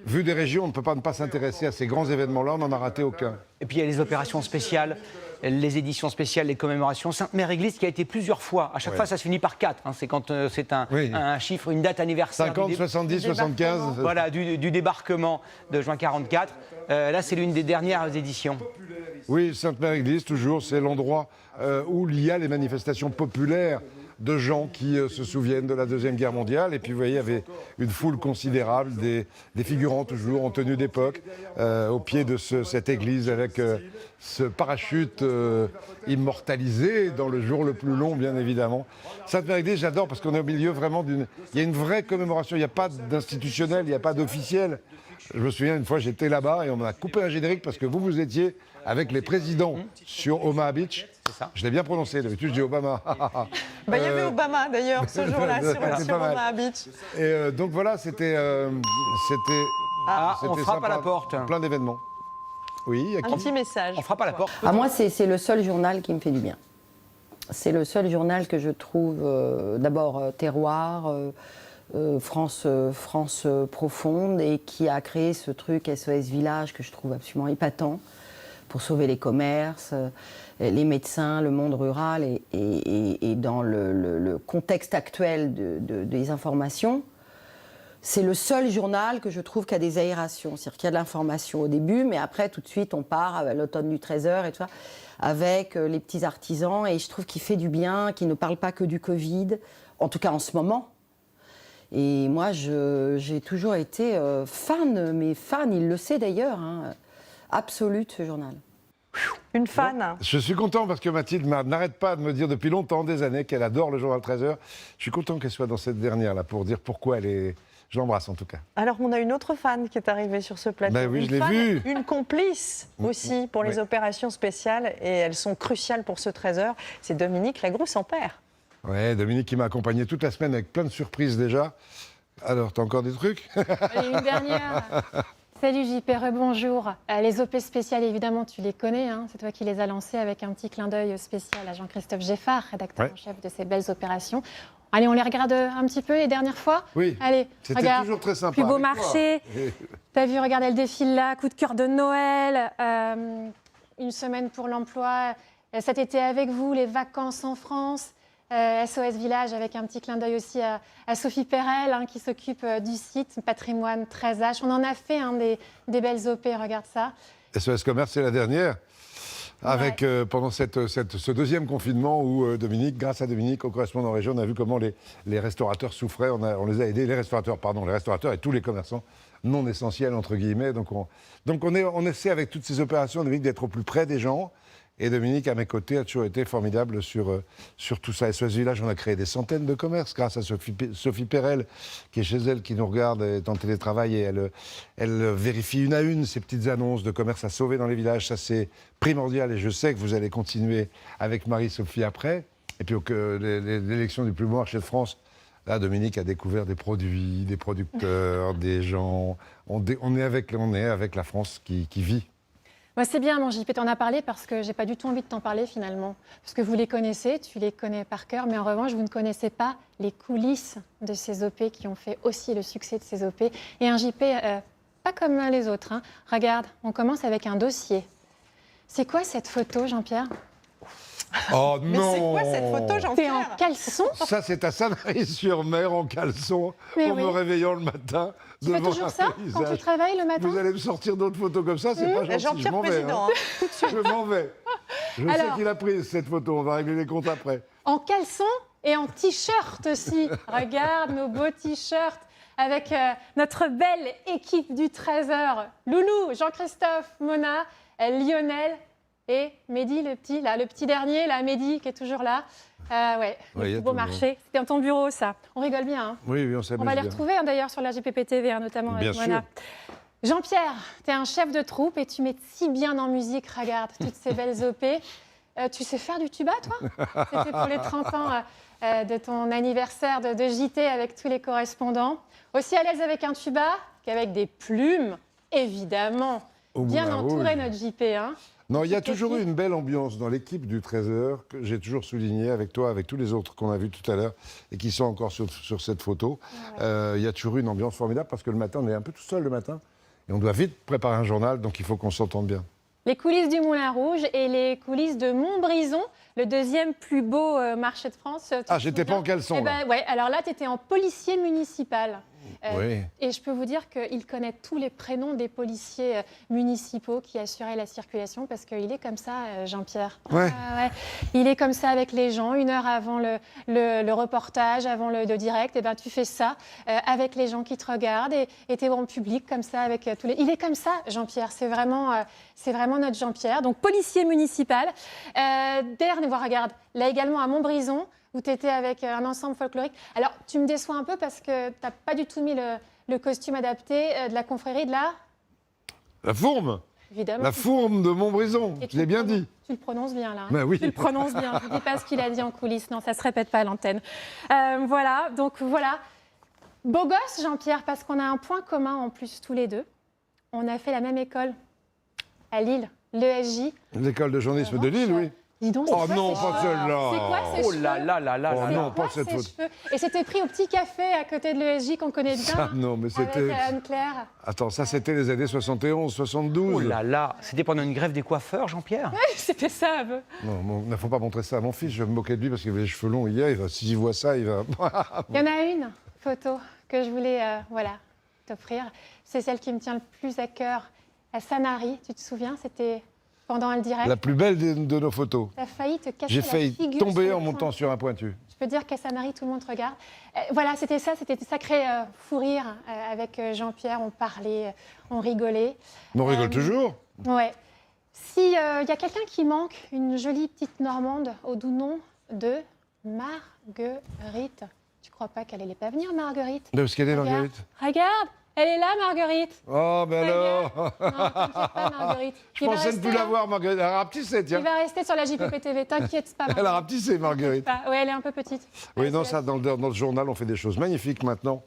vu des régions, on ne peut pas ne pas s'intéresser à ces grands événements-là, on n'en a raté aucun. Et puis il y a les opérations spéciales, les éditions spéciales, les commémorations. Sainte-Mère-Église qui a été plusieurs fois. À chaque fois, ça se finit par 4. Hein. C'est quand c'est un chiffre, une date anniversaire. 50, 70, 75. Voilà, du débarquement de juin 44. Là, c'est l'une des dernières éditions. Oui, Sainte-Mère-Église, toujours, c'est l'endroit où il y a les manifestations populaires de gens qui se souviennent de la Deuxième Guerre mondiale. Et puis, vous voyez, il y avait une foule considérable, des figurants toujours en tenue d'époque, au pied de cette église avec ce parachute immortalisé dans le jour le plus long, bien évidemment. Sainte-Mère-Église, j'adore parce qu'on est au milieu vraiment d'une... Il y a une vraie commémoration, il n'y a pas d'institutionnel, il n'y a pas d'officiel. Je me souviens, une fois, j'étais là-bas et on m'a coupé un générique parce que vous étiez avec les présidents sur Omaha Beach. Je l'ai bien prononcé, d'habitude je dis Obama. Il y avait Obama d'ailleurs ce jour-là sur Omaha Beach. Et donc voilà, c'était on frappe sympa, à la porte. Plein d'événements. Oui, un petit message. On frappe à la porte. Moi, c'est le seul journal qui me fait du bien. C'est le seul journal que je trouve, d'abord, terroir, France profonde, et qui a créé ce truc SOS Village que je trouve absolument épatant pour sauver les commerces, les médecins, le monde rural, et dans le contexte actuel des informations. C'est le seul journal que je trouve qui a des aérations, c'est-à-dire qu'il y a de l'information au début, mais après, tout de suite, on part à l'automne du 13h et tout ça, avec les petits artisans, et je trouve qu'il fait du bien, qu'il ne parle pas que du Covid, en tout cas en ce moment. Et moi, j'ai toujours été fan, mais fan, il le sait d'ailleurs, absolue de ce journal. Une fan. Je suis content parce que Mathilde n'arrête pas de me dire depuis longtemps, des années, qu'elle adore le journal 13h. Je suis content qu'elle soit dans cette dernière-là pour dire pourquoi elle est... Je l'embrasse en tout cas. Alors, on a une autre fan qui est arrivée sur ce plateau. Ben oui, je l'ai vue. Une complice aussi pour les opérations spéciales, et elles sont cruciales pour ce 13h. C'est Dominique Lagrousse-Ampère. Ouais, Dominique qui m'a accompagné toute la semaine avec plein de surprises déjà. Alors, t'as encore des trucs? Allez, une dernière. Salut JP, rebonjour. Les OP spéciales, évidemment, tu les connais. C'est toi qui les as lancées avec un petit clin d'œil spécial à Jean-Christophe Geffard, rédacteur en chef de ces belles opérations. Allez, on les regarde un petit peu les dernières fois. Oui, allez, c'était toujours très sympa. Plus beau marché. T'as vu, regarde, elle défile là, coup de cœur de Noël, une semaine pour l'emploi, cet été avec vous, les vacances en France. SOS Village avec un petit clin d'œil aussi à Sophie Perel qui s'occupe du site Patrimoine 13H. On en a fait des belles OP, regarde ça. SOS Commerce, c'est la dernière. Avec, pendant ce deuxième confinement où grâce à Dominique, au correspondant en région, on a vu comment les restaurateurs souffraient. On les a aidés, les restaurateurs et tous les commerçants non essentiels, entre guillemets. Donc on essaie avec toutes ces opérations, Dominique, d'être au plus près des gens. Et Dominique, à mes côtés, a toujours été formidable sur tout ça. SOS Village, on a créé des centaines de commerces grâce à Sophie Perel, qui est chez elle, qui nous regarde, est en télétravail, et elle vérifie une à une ces petites annonces de commerce à sauver dans les villages. Ça, c'est primordial, et je sais que vous allez continuer avec Marie-Sophie après. Et puis, l'élection du plus beau marché de France, là, Dominique a découvert des produits, des producteurs, des gens. On est avec la France qui vit. Moi, c'est bien, mon JP, t'en as parlé parce que j'ai pas du tout envie de t'en parler finalement. Parce que vous les connaissez, tu les connais par cœur, mais en revanche, vous ne connaissez pas les coulisses de ces OP qui ont fait aussi le succès de ces OP. Et un JP, pas comme les autres. Regarde, on commence avec un dossier. C'est quoi cette photo, Jean-Pierre? Oh Mais non c'est quoi cette photo, T'es Jean-Pierre? en caleçon? Ça, c'est à Sanary-sur-Mer en caleçon, Mais en oui. me réveillant le matin. Tu fais devant toujours un ça quand tu paysage. travailles le matin? Vous allez me sortir d'autres photos comme ça, c'est pas gentil, je Jean-Pierre m'en vais. président, hein. hein, tout de suite. Je m'en vais. Je sais Alors- qu'il a pris cette photo, on va régler les comptes après. En caleçon et en t-shirt aussi. Regarde nos beaux t-shirts avec notre belle équipe du 13h. Loulou, Jean-Christophe, Mona, Lionel et Mehdi, le petit dernier, là, Mehdi qui est toujours là. Ouais, Ouais, y a le beau tout le monde. marché. C'était dans ton bureau, ça. On rigole bien, hein. Oui, on On s'amuse va les bien. retrouver hein, d'ailleurs sur la GPP TV, hein, notamment Bien avec Mona. Jean-Pierre, tu es un chef de troupe et tu mets si bien en musique. Regarde toutes ces belles OP. Tu sais faire du tuba, toi? C'était pour les 30 ans de ton anniversaire de JT avec tous les correspondants. Aussi à l'aise avec un tuba qu'avec des plumes, évidemment. Au Bien Moulin entouré, Rouge. notre JP. Hein. Non, il y a Petite toujours eu équipe. une belle ambiance dans l'équipe du 13h, que j'ai toujours souligné avec toi, avec tous les autres qu'on a vus tout à l'heure et qui sont encore sur cette photo. Il y a toujours eu une ambiance formidable parce que le matin, on est un peu tout seul le matin et on doit vite préparer un journal, donc il faut qu'on s'entende bien. Les coulisses du Moulin Rouge et les coulisses de Montbrison, le deuxième plus beau marché de France. Tu Ah, te j'étais pas souviens en caleçon, Eh là. ben, ouais, alors là, tu étais en policier municipal. Oui. Et je peux vous dire qu'il connaît tous les prénoms des policiers municipaux qui assuraient la circulation parce qu'il est comme ça, Jean-Pierre. Ouais. Ouais. Il est comme ça avec les gens, 1 heure avant le reportage, avant le direct. Et ben, tu fais ça avec les gens qui te regardent et tu es en public comme ça avec tous les... Il est comme ça, Jean-Pierre. C'est vraiment notre Jean-Pierre. Donc, policier municipal. Dernier, regarde, là également à Montbrison, où tu étais avec un ensemble folklorique. Alors, tu me déçois un peu parce que tu n'as pas du tout mis le costume adapté de la confrérie de l'art, La fourme évidemment. La fourme de Montbrison, Et je l'ai bien dit. Tu le prononces bien, là. Ben oui. Tu le prononces bien. Je ne dis pas ce qu'il a dit en coulisses. Non, ça ne se répète pas à l'antenne. Voilà, donc voilà. Beau gosse, Jean-Pierre, parce qu'on a un point commun en plus, tous les deux. On a fait la même école à Lille, l'ESJ. L'école de journalisme de Lille, oui. Dis donc, Oh c'est quoi non, ces pas cheveux celle-là. C'est quoi ces Oh cheveux là là là là Oh là non, là. pas Quoi, cette ces photo. cheveux Et c'était pris au petit café à côté de l'ESJ qu'on connaît bien. Ça, non, mais avec c'était... Anne-Claire. Attends, ça c'était les années 71, 72. Oh là là, c'était pendant une grève des coiffeurs, Jean-Pierre? Ouais, c'était ça un peu. Non, il ne faut pas montrer ça à mon fils, je vais me moquer de lui parce qu'il avait les cheveux longs hier, s'il voit ça, il va... Il y en a une photo que je voulais t'offrir. C'est celle qui me tient le plus à cœur. À Sanary, tu te souviens, c'était pendant le direct. La plus belle de nos photos. Tu as failli te casser J'ai la failli figure tomber sur en le montant point. sur un pointu. Je peux dire qu'à Sanary, tout le monde te regarde. Voilà, c'était ça, c'était des sacrés fous rires avec Jean-Pierre. On parlait, on rigolait. Mais on rigole toujours. Ouais. S'il y a quelqu'un qui manque, une jolie petite Normande au doux nom de Marguerite. Tu crois pas qu'elle allait pas venir, Marguerite? Parce qu'elle est Regarde, Marguerite. regarde, elle est là, Marguerite. Oh, ben alors. Non, t'inquiète pas, Marguerite. Je Il va pensais ne rester, plus la hein. voir, Marguerite. Elle a rapetissé, tiens. Il va rester sur la JPP TV, t'inquiète pas. Elle a rapetissé, Marguerite. Oui, elle est un peu petite. Oui, non, ça, dans le journal, on fait des choses magnifiques maintenant.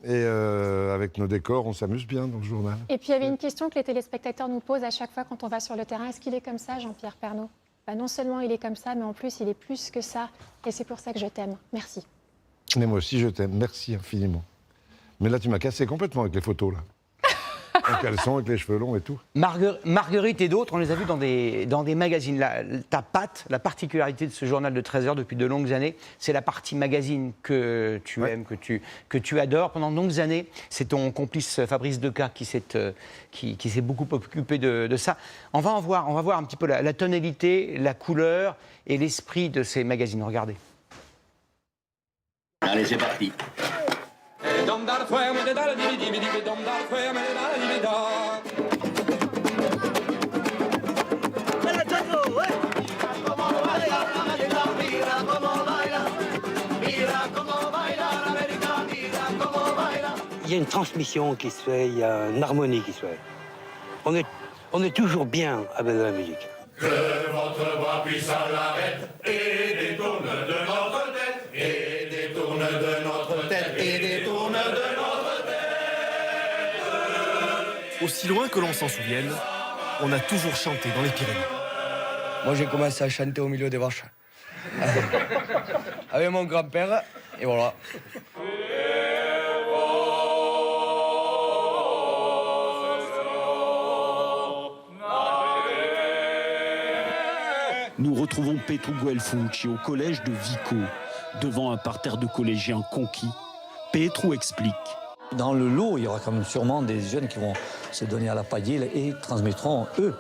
Et avec nos décors, on s'amuse bien dans le journal. Et puis il y avait une question que les téléspectateurs nous posent à chaque fois quand on va sur le terrain. Est-ce qu'il est comme ça, Jean-Pierre Pernaut? Non seulement il est comme ça, mais en plus il est plus que ça. Et c'est pour ça que je t'aime. Merci. Mais moi aussi, je t'aime. Merci infiniment. Mais là, tu m'as cassé complètement avec les photos, là. En caleçon, avec les cheveux longs et tout. Marguerite et d'autres, on les a vus dans des magazines. Ta patte, la particularité de ce journal de 13h depuis de longues années, c'est la partie magazine que tu aimes, que tu adores. Pendant de longues années, c'est ton complice Fabrice Decas qui s'est beaucoup occupé de ça. On va voir un petit peu la tonalité, la couleur et l'esprit de ces magazines. Regardez. Allez, c'est parti. Il y a une transmission qui se fait, il y a une harmonie qui se fait. On est toujours bien avec la musique. Que votre voix puisse à l'arrête et détourne de notre tête, et détourne de notre tête, et détourne de notre tête. Aussi loin que l'on s'en souvienne, on a toujours chanté dans les Pyrénées. Moi, j'ai commencé à chanter au milieu des vaches. Avec mon grand-père, et voilà. Nous retrouvons Petru Guelfucci au collège de Vico, devant un parterre de collégiens conquis. Petru explique. Dans le lot, il y aura quand même sûrement des jeunes qui vont se donner à la pagaille et transmettront, eux,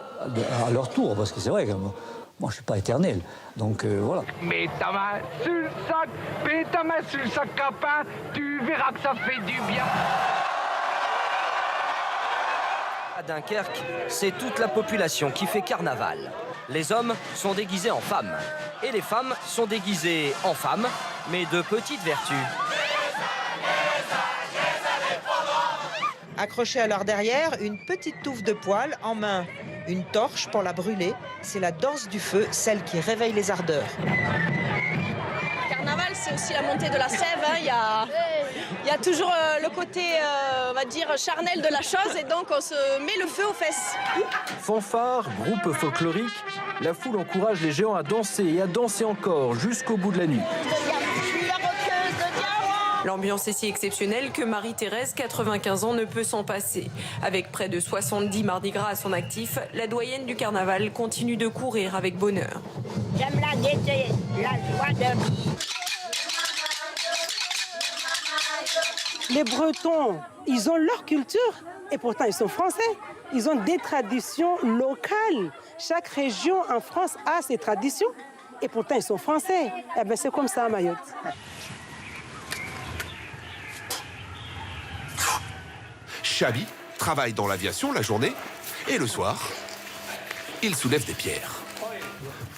à leur tour. Parce que c'est vrai que moi, je ne suis pas éternel. Donc voilà. Mets ta main sur le sac, capin, tu verras que ça fait du bien. À Dunkerque, c'est toute la population qui fait carnaval. Les hommes sont déguisés en femmes. Et les femmes sont déguisées en femmes, mais de petites vertus. Accrochés à leur derrière, une petite touffe de poils en main. Une torche pour la brûler. C'est la danse du feu, celle qui réveille les ardeurs. Le carnaval, c'est aussi la montée de la sève. Hein. Il y a toujours le côté, on va dire, charnel de la chose. Et donc, on se met le feu aux fesses. Fanfare, groupe folklorique, la foule encourage les géants à danser et à danser encore jusqu'au bout de la nuit. L'ambiance est si exceptionnelle que Marie-Thérèse, 95 ans, ne peut s'en passer. Avec près de 70 Mardi Gras à son actif, la doyenne du carnaval continue de courir avec bonheur. J'aime la gaieté, la joie de... Les Bretons, ils ont leur culture et pourtant ils sont français. Ils ont des traditions locales. Chaque région en France a ses traditions et pourtant ils sont français. Eh bien, c'est comme ça à Mayotte. Chabi travaille dans l'aviation la journée et le soir, il soulève des pierres.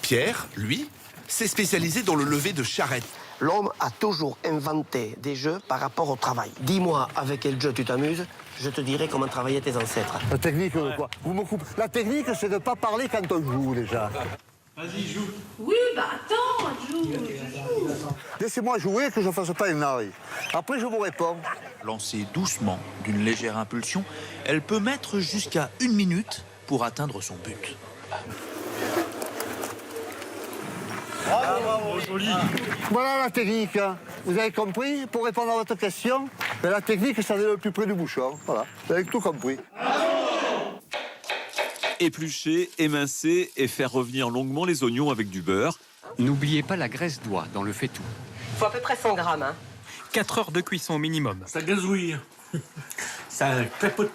Pierre, lui, s'est spécialisé dans le lever de charrettes. L'homme a toujours inventé des jeux par rapport au travail. Dis-moi avec quel jeu tu t'amuses, je te dirai comment travaillaient tes ancêtres. La technique, quoi? Vous me coupez. La technique, c'est de ne pas parler quand on joue, déjà. Vas-y, joue. Oui, bah attends, joue. Laissez-moi jouer, que je ne fasse pas une narine. Après, je vous réponds. Lancée doucement, d'une légère impulsion, elle peut mettre jusqu'à 1 minute pour atteindre son but. Bravo, joli. Voilà la technique. Vous avez compris? Pour répondre à votre question, la technique, c'est d'aller le plus près du bouchon. Voilà, vous avez tout compris. Éplucher, émincer et faire revenir longuement les oignons avec du beurre. N'oubliez pas la graisse d'oie dans le faitout. Il faut à peu près 100 grammes. Hein. 4 heures de cuisson minimum. Ça gazouille. Ça clapote.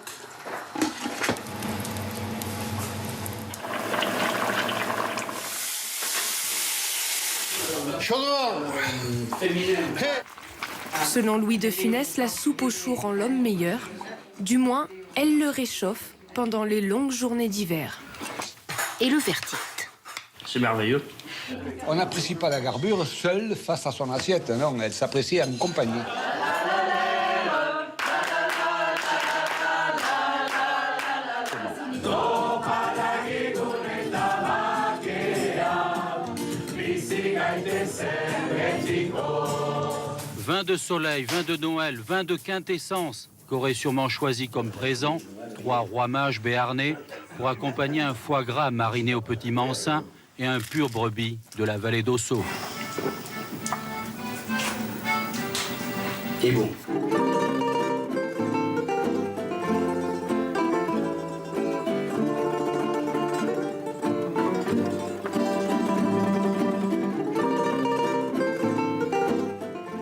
Selon Louis de Funès, la soupe au chou rend l'homme meilleur. Du moins, elle le réchauffe pendant les longues journées d'hiver. Et le verdict. C'est merveilleux. On n'apprécie pas la garbure seule face à son assiette, non, elle s'apprécie en compagnie. Vin de soleil, vin de Noël, vin de quintessence qu'aurait sûrement choisi comme présent 3 rois mages béarnais pour accompagner un foie gras mariné au petit mansin et un pur brebis de la vallée d'Ossau. Et bon.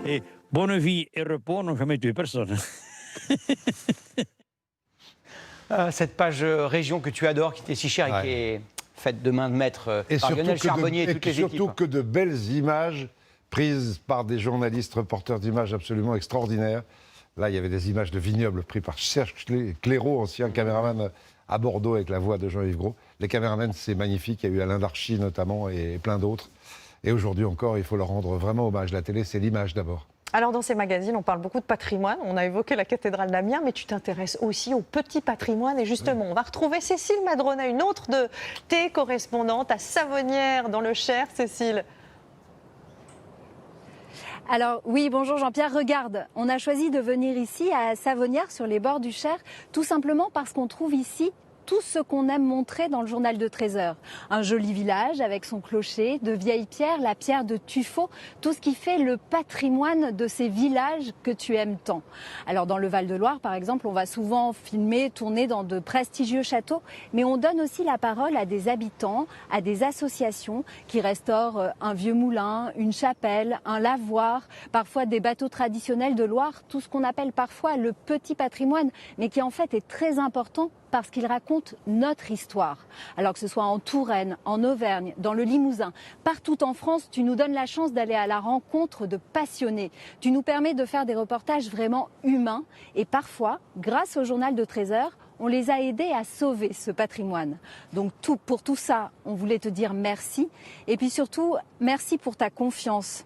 Et bonne vie et repos n'ont jamais tué personne. Cette page région que tu adores, qui t'est si chère et qui est faite de main de maître par Lionel Charbonnier et toutes les équipes. Surtout que de belles images prises par des journalistes reporters d'images absolument extraordinaires. Là, il y avait des images de vignobles prises par Serge Clairaut, ancien caméraman à Bordeaux avec la voix de Jean-Yves Gros. Les caméramans, c'est magnifique. Il y a eu Alain Darchy notamment et plein d'autres. Et aujourd'hui encore, il faut leur rendre vraiment hommage. La télé, c'est l'image d'abord. Alors dans ces magazines, on parle beaucoup de patrimoine. On a évoqué la cathédrale d'Amiens, mais tu t'intéresses aussi au petit patrimoine. Et justement, on va retrouver Cécile Madrona, une autre de tes correspondantes à Savonnières, dans le Cher. Cécile. Alors oui, bonjour Jean-Pierre, regarde, on a choisi de venir ici à Savonnières, sur les bords du Cher, tout simplement parce qu'on trouve ici tout ce qu'on aime montrer dans le journal de 13 heures. Un joli village avec son clocher, de vieilles pierres, la pierre de Tuffeau, tout ce qui fait le patrimoine de ces villages que tu aimes tant. Alors dans le Val-de-Loire, par exemple, on va souvent filmer, tourner dans de prestigieux châteaux, mais on donne aussi la parole à des habitants, à des associations qui restaurent un vieux moulin, une chapelle, un lavoir, parfois des bateaux traditionnels de Loire, tout ce qu'on appelle parfois le petit patrimoine, mais qui en fait est très important parce qu'il raconte notre histoire. Alors que ce soit en Touraine, en Auvergne, dans le Limousin, partout en France, tu nous donnes la chance d'aller à la rencontre de passionnés. Tu nous permets de faire des reportages vraiment humains et parfois, grâce au journal de 13 heures, on les a aidés à sauver ce patrimoine. Donc pour tout ça, on voulait te dire merci. Et puis surtout, merci pour ta confiance.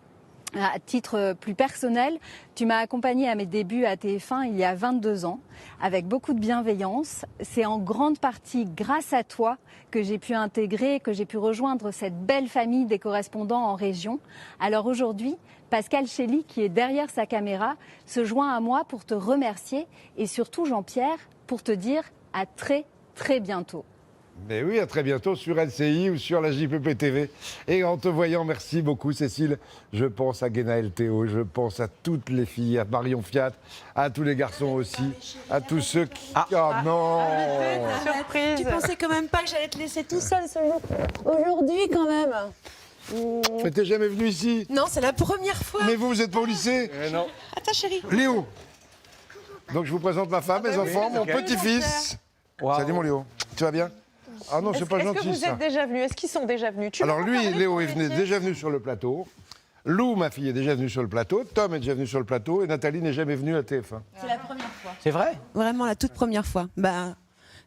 À titre plus personnel, tu m'as accompagnée à mes débuts à TF1 il y a 22 ans, avec beaucoup de bienveillance. C'est en grande partie grâce à toi que j'ai pu intégrer, que j'ai pu rejoindre cette belle famille des correspondants en région. Alors aujourd'hui, Pascal Chély, qui est derrière sa caméra, se joint à moi pour te remercier et surtout, Jean-Pierre, pour te dire à très, très bientôt. Mais oui, à très bientôt sur LCI ou sur la JPP TV. Et en te voyant, merci beaucoup Cécile. Je pense à Guénaël Théo, je pense à toutes les filles, à Marion Fiat, à tous les garçons aussi, à tous ceux qui... Oh non Surprise. Tu pensais quand même pas que j'allais te laisser tout seul ce jour. Aujourd'hui quand même. Mais t'es jamais venu ici? Non, c'est la première fois. Mais vous êtes pas au lycée? Non. Attends chérie. Léo. Donc je vous présente ma femme, mes enfants, mon petit-fils. Salut mon Léo. Tu vas bien? Ah non, c'est pas gentil ça. Est-ce que vous êtes déjà venus? Est-ce qu'ils sont déjà venus? Alors lui, Léo est déjà venu sur le plateau. Lou, ma fille, est déjà venue sur le plateau. Tom est déjà venu sur le plateau. Et Nathalie n'est jamais venue à TF1. C'est la première fois. C'est vrai? Vraiment la toute première fois. Bah,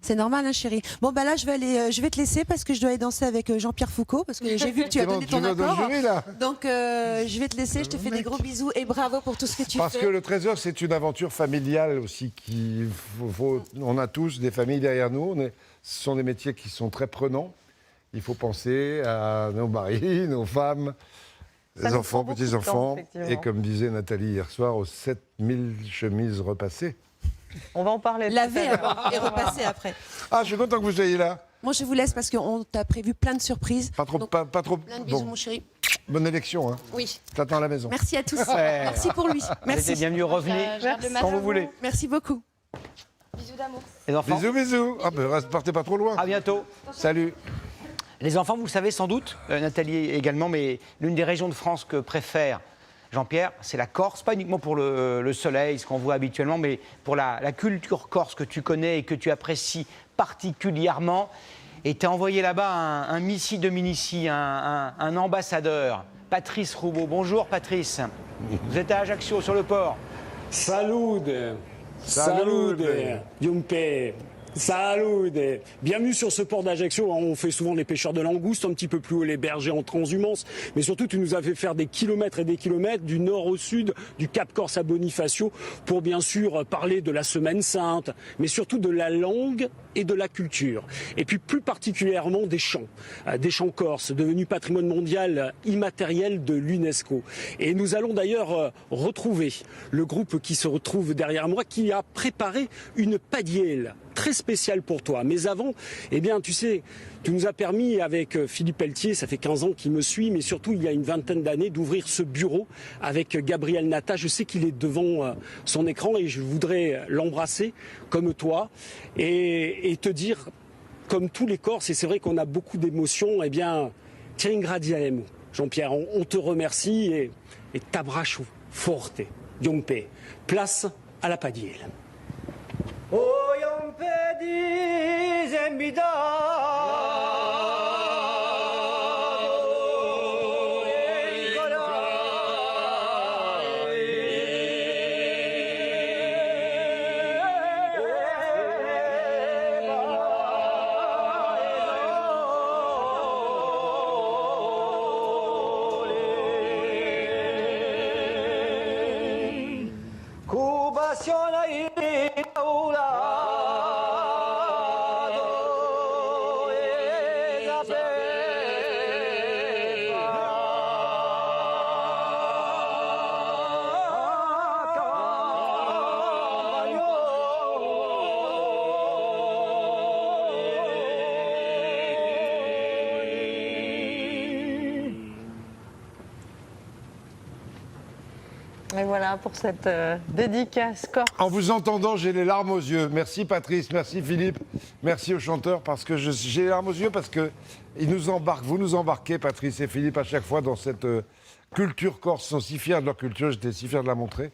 c'est normal, hein, chérie. Bon, bah là, je vais te laisser parce que je dois aller danser avec Jean-Pierre Foucault parce que j'ai vu que tu as donné ton accord. Jury, là. Donc, je vais te laisser. Je te fais des gros bisous et bravo pour tout ce que tu fais. Parce que le 13h, c'est une aventure familiale aussi. On a tous des familles derrière nous. Ce sont des métiers qui sont très prenants. Il faut penser à nos maris, nos femmes, les enfants, petits-enfants. Et comme disait Nathalie hier soir, aux 7000 chemises repassées. On va en parler. Laver et repasser après. Ah, je suis content que vous soyez là. Moi, je vous laisse parce qu'on t'a prévu plein de surprises. Pas trop. Plein de bisous, mon chéri. Bonne élection. Hein. Oui. T'attends à la maison. Merci à tous. Merci pour lui. Merci. Bienvenue, revenez quand vous voulez. Merci beaucoup. Bisous d'amour. Les enfants. Bisous. Ah ben, partez pas trop loin. À bientôt. Salut. Les enfants, vous le savez sans doute, Nathalie également, mais l'une des régions de France que préfère Jean-Pierre, c'est la Corse, pas uniquement pour le soleil, ce qu'on voit habituellement, mais pour la culture corse que tu connais et que tu apprécies particulièrement. Et tu as envoyé là-bas un Missi de Minici, un ambassadeur, Patrice Roubaud. Bonjour Patrice, vous êtes à Ajaccio sur le port. Salud, Yumpe. Salut! Bienvenue sur ce port d'Ajaccio. On fait souvent les pêcheurs de langoustes, un petit peu plus haut les bergers en transhumance. Mais surtout, tu nous as fait faire des kilomètres et des kilomètres du nord au sud, du Cap Corse à Bonifacio, pour bien sûr parler de la Semaine Sainte, mais surtout de la langue et de la culture. Et puis plus particulièrement des chants corses, devenus patrimoine mondial immatériel de l'UNESCO. Et nous allons d'ailleurs retrouver le groupe qui se retrouve derrière moi, qui a préparé une padielle très spécial pour toi. Mais avant, eh bien, tu sais, tu nous as permis avec Philippe Pelletier, ça fait 15 ans qu'il me suit, mais surtout il y a une vingtaine d'années, d'ouvrir ce bureau avec Gabriel Nata. Je sais qu'il est devant son écran et je voudrais l'embrasser comme toi et te dire, comme tous les Corses, et c'est vrai qu'on a beaucoup d'émotions, eh bien, Tiringradiaem, Jean-Pierre, on te remercie et t'abracho forte, Yompe. Place à la padielle. Oyam pedi zembida Et voilà pour cette dédicace corse. En vous entendant, j'ai les larmes aux yeux. Merci Patrice, merci Philippe, merci aux chanteurs parce que j'ai les larmes aux yeux parce que ils nous embarquent, vous nous embarquez Patrice et Philippe à chaque fois dans cette culture corse. Ils sont si fiers de leur culture, j'étais si fier de la montrer.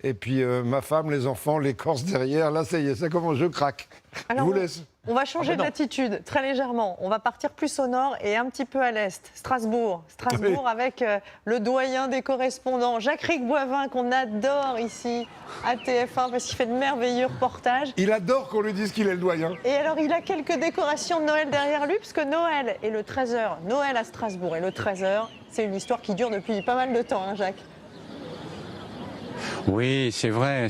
Et puis ma femme, les enfants, les Corses derrière, là ça y est, ça commence, je craque. Alors, je vous laisse. On va changer d'attitude très légèrement. On va partir plus au nord et un petit peu à l'est. Strasbourg. Strasbourg Oui. avec le doyen des correspondants, Jacques-Ric Boivin, qu'on adore ici à TF1 parce qu'il fait de merveilleux reportages. Il adore qu'on lui dise qu'il est le doyen. Et alors, il a quelques décorations de Noël derrière lui, puisque Noël est le 13h. Noël à Strasbourg et le 13h, c'est une histoire qui dure depuis pas mal de temps, hein, Jacques. Oui, c'est vrai,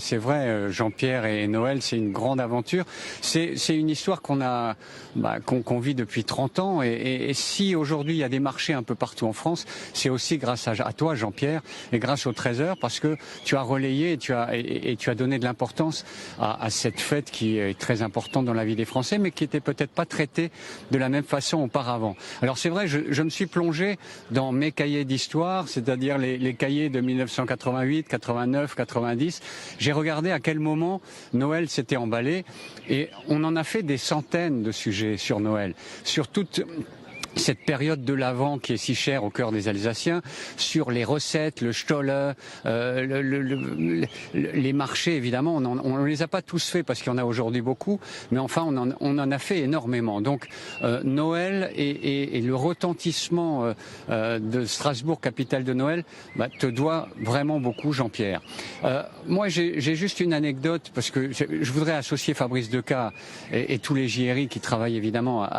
Jean-Pierre et Noël, c'est une grande aventure. C'est une histoire qu'on vit depuis 30 ans. Et si aujourd'hui il y a des marchés un peu partout en France, c'est aussi grâce à toi, Jean-Pierre, et grâce au 13h, parce que tu as relayé et tu as donné de l'importance à cette fête qui est très importante dans la vie des Français, mais qui était peut-être pas traitée de la même façon auparavant. Alors c'est vrai, je me suis plongé dans mes cahiers d'histoire, c'est-à-dire les cahiers de 1988, 89, 90. J'ai regardé à quel moment Noël s'était emballé et on en a fait des centaines de sujets sur Noël, sur toute cette période de l'Avent qui est si chère au cœur des Alsaciens, sur les recettes, le Stolle, les marchés évidemment, on ne les a pas tous faits parce qu'il y en a aujourd'hui beaucoup, mais enfin on en a fait énormément. Donc Noël et le retentissement de Strasbourg, capitale de Noël, te doit vraiment beaucoup, Jean-Pierre. Moi j'ai juste une anecdote parce que je voudrais associer Fabrice Decas et tous les JRI qui travaillent évidemment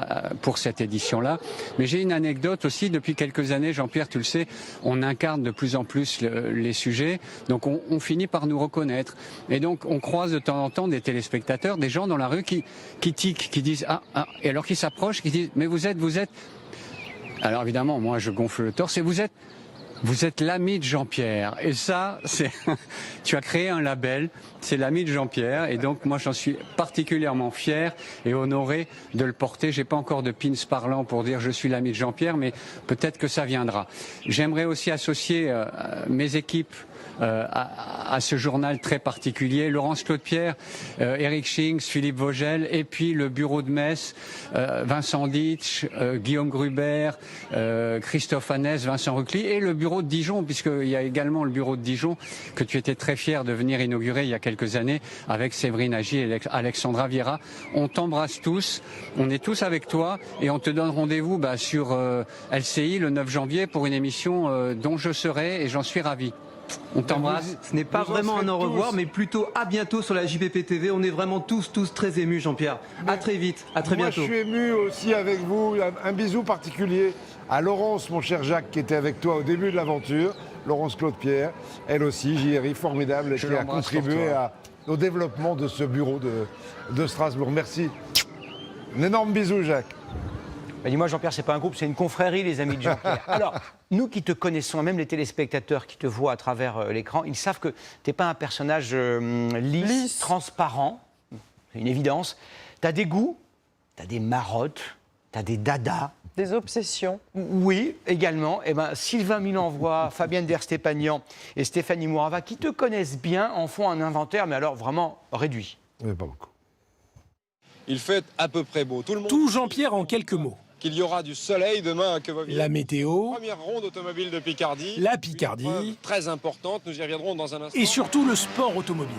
pour cette édition-là. Mais j'ai une anecdote aussi, depuis quelques années, Jean-Pierre, tu le sais, on incarne de plus en plus les sujets, donc on finit par nous reconnaître. Et donc on croise de temps en temps des téléspectateurs, des gens dans la rue qui tiquent, qui disent ah, et alors qui s'approchent, qui disent mais vous êtes... Alors évidemment, moi je gonfle le torse et vous êtes l'ami de Jean-Pierre. Et ça, tu as créé un label, c'est l'ami de Jean-Pierre. Et donc, moi, j'en suis particulièrement fier et honoré de le porter. J'ai pas encore de pins parlant pour dire je suis l'ami de Jean-Pierre, mais peut-être que ça viendra. J'aimerais aussi associer mes équipes à ce journal très particulier. Laurence Claude-Pierre, Eric Schings, Philippe Vogel, et puis le bureau de Metz, Vincent Ditch, Guillaume Gruber, Christophe Hanès, Vincent Rucli, et le bureau de Dijon, puisqu'il y a également le bureau de Dijon que tu étais très fier de venir inaugurer il y a quelques années avec Séverine Agi et Alexandra Viera. On t'embrasse tous, on est tous avec toi et on te donne rendez-vous sur LCI le 9 janvier pour une émission dont je serai et j'en suis ravi. On t'embrasse. Ce n'est pas vraiment un au revoir, mais plutôt à bientôt sur la JPP TV. On est vraiment tous très émus, Jean-Pierre. À très vite, à très bientôt. Moi, je suis ému aussi avec vous. Un bisou particulier à Laurence, mon cher Jacques, qui était avec toi au début de l'aventure. Laurence Claude-Pierre, elle aussi, JRI, formidable, qui a contribué au développement de ce bureau de Strasbourg. Merci. Un énorme bisou, Jacques. Dis-moi, Jean-Pierre, c'est pas un groupe, c'est une confrérie, les amis de Jean-Pierre. Alors, nous qui te connaissons, même les téléspectateurs qui te voient à travers l'écran, ils savent que tu n'es pas un personnage lisse, transparent, c'est une évidence. Tu as des goûts, tu as des marottes, tu as des dadas. Des obsessions. Oui, également. Sylvain Milanvois, Fabienne Verstépagnan et Stéphanie Mourava, qui te connaissent bien, en font un inventaire, mais alors vraiment réduit. Oui, pas beaucoup. Il fait à peu près beau. Tout Jean-Pierre en quelques mots. Qu'il y aura du soleil demain à Quevilly. La météo. Première ronde automobile de Picardie. La Picardie. Très importante, nous y reviendrons dans un instant. Et surtout le sport automobile.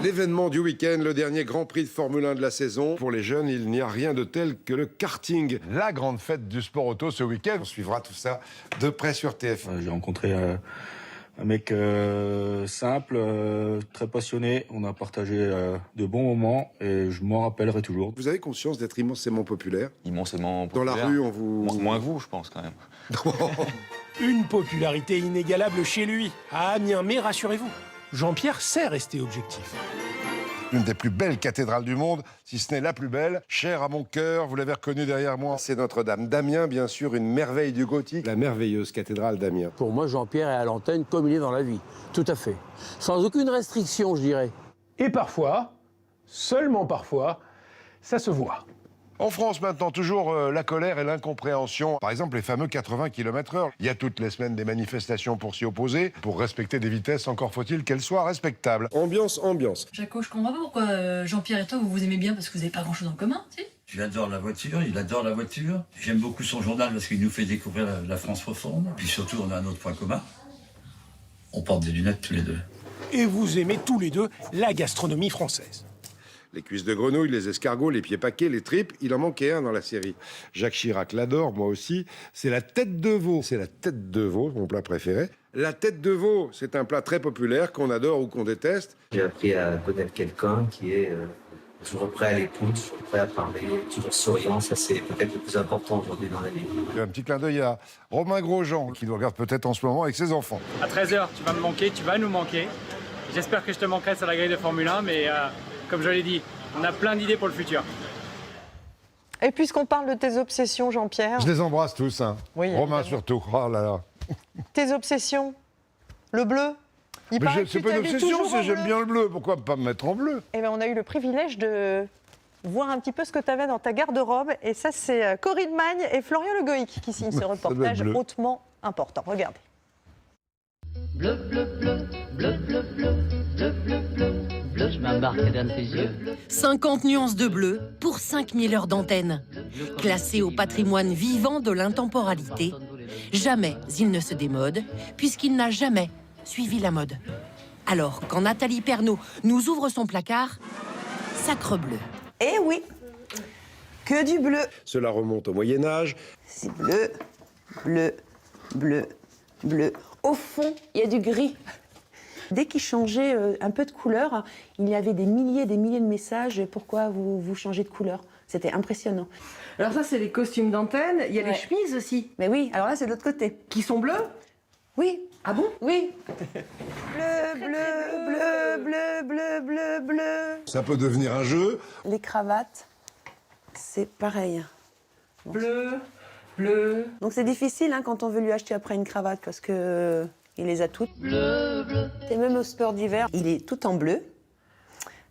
L'événement du week-end, le dernier Grand Prix de Formule 1 de la saison. Pour les jeunes, il n'y a rien de tel que le karting. La grande fête du sport auto ce week-end. On suivra tout ça de près sur TF1. J'ai rencontré un mec simple, très passionné. On a partagé de bons moments et je m'en rappellerai toujours. Vous avez conscience d'être immensément populaire? Immensément populaire. Dans la rue, on vous... Moins vous, je pense, quand même. Une popularité inégalable chez lui, à Amiens. Mais rassurez-vous, Jean-Pierre sait rester objectif. Une des plus belles cathédrales du monde, si ce n'est la plus belle, chère à mon cœur, vous l'avez reconnue derrière moi, c'est Notre-Dame d'Amiens, bien sûr, une merveille du gothique, la merveilleuse cathédrale d'Amiens. Pour moi, Jean-Pierre est à l'antenne comme il est dans la vie, tout à fait. Sans aucune restriction, je dirais. Et parfois, seulement parfois, ça se voit. En France, maintenant, toujours la colère et l'incompréhension. Par exemple, les fameux 80 km/h. Il y a toutes les semaines des manifestations pour s'y opposer, pour respecter des vitesses, encore faut-il qu'elles soient respectables. Ambiance, ambiance. Jaco, je comprends pas pourquoi Jean-Pierre et toi, vous vous aimez bien parce que vous n'avez pas grand-chose en commun, tu sais. Je l'adore la voiture, il adore la voiture. J'aime beaucoup son journal parce qu'il nous fait découvrir la France profonde. Puis surtout, on a un autre point commun. On porte des lunettes tous les deux. Et vous aimez tous les deux la gastronomie française. Les cuisses de grenouille, les escargots, les pieds paquets, les tripes, il en manquait un dans la série. Jacques Chirac l'adore, moi aussi. C'est la tête de veau. C'est la tête de veau, mon plat préféré. La tête de veau, c'est un plat très populaire qu'on adore ou qu'on déteste. J'ai appris à connaître quelqu'un qui est toujours prêt à l'écoute, toujours prêt à parler, toujours souriant. Ça, c'est peut-être le plus important aujourd'hui dans la vie. Un petit clin d'œil à Romain Grosjean, qui nous regarde peut-être en ce moment avec ses enfants. À 13h, tu vas me manquer, tu vas nous manquer. J'espère que je te manquerai sur la grille de Formule 1, mais comme je l'ai dit, on a plein d'idées pour le futur. Et puisqu'on parle de tes obsessions, Jean-Pierre... Je les embrasse tous, hein. Oui, Romain évidemment. surtout. Oh là là. Tes obsessions, le bleu. Il paraît que C'est tu pas une t'habilles obsession, toujours en c'est j'aime bleu. bien le bleu. Pourquoi pas me mettre en bleu? Eh ben, on a eu le privilège de voir un petit peu ce que tu avais dans ta garde-robe. Et ça, c'est Corinne Magne et Florian Le Goïc qui signent ce doit être reportage bleu. hautement important. Regardez. Bleu, bleu, bleu, bleu, bleu, bleu, bleu, bleu, bleu, bleu, je m'embarque dans tes yeux. 50 nuances de bleu pour 5000 heures d'antenne. Classé au patrimoine vivant de l'intemporalité, jamais il ne se démode, puisqu'il n'a jamais suivi la mode. Alors, quand Nathalie Pernaut nous ouvre son placard, sacre bleu. Eh oui, que du bleu. Cela remonte au Moyen-Âge. C'est bleu, bleu, bleu, bleu. Au fond, il y a du gris. Dès qu'il changeait un peu de couleur, il y avait des milliers de messages. Pourquoi vous changez de couleur? C'était impressionnant. Alors ça, c'est les costumes d'antenne. Il y a les chemises aussi. Mais oui, alors là, c'est de l'autre côté. Qui sont bleues? Oui. Ah bon? Oui. Bleu, bleu, bleu, bleu, bleu, bleu, bleu. Ça peut devenir un jeu. Les cravates, c'est pareil. Bleu, bleu. Donc c'est difficile hein, quand on veut lui acheter après une cravate parce que il les a toutes. Bleu, bleu. Et même au sport d'hiver, il est tout en bleu,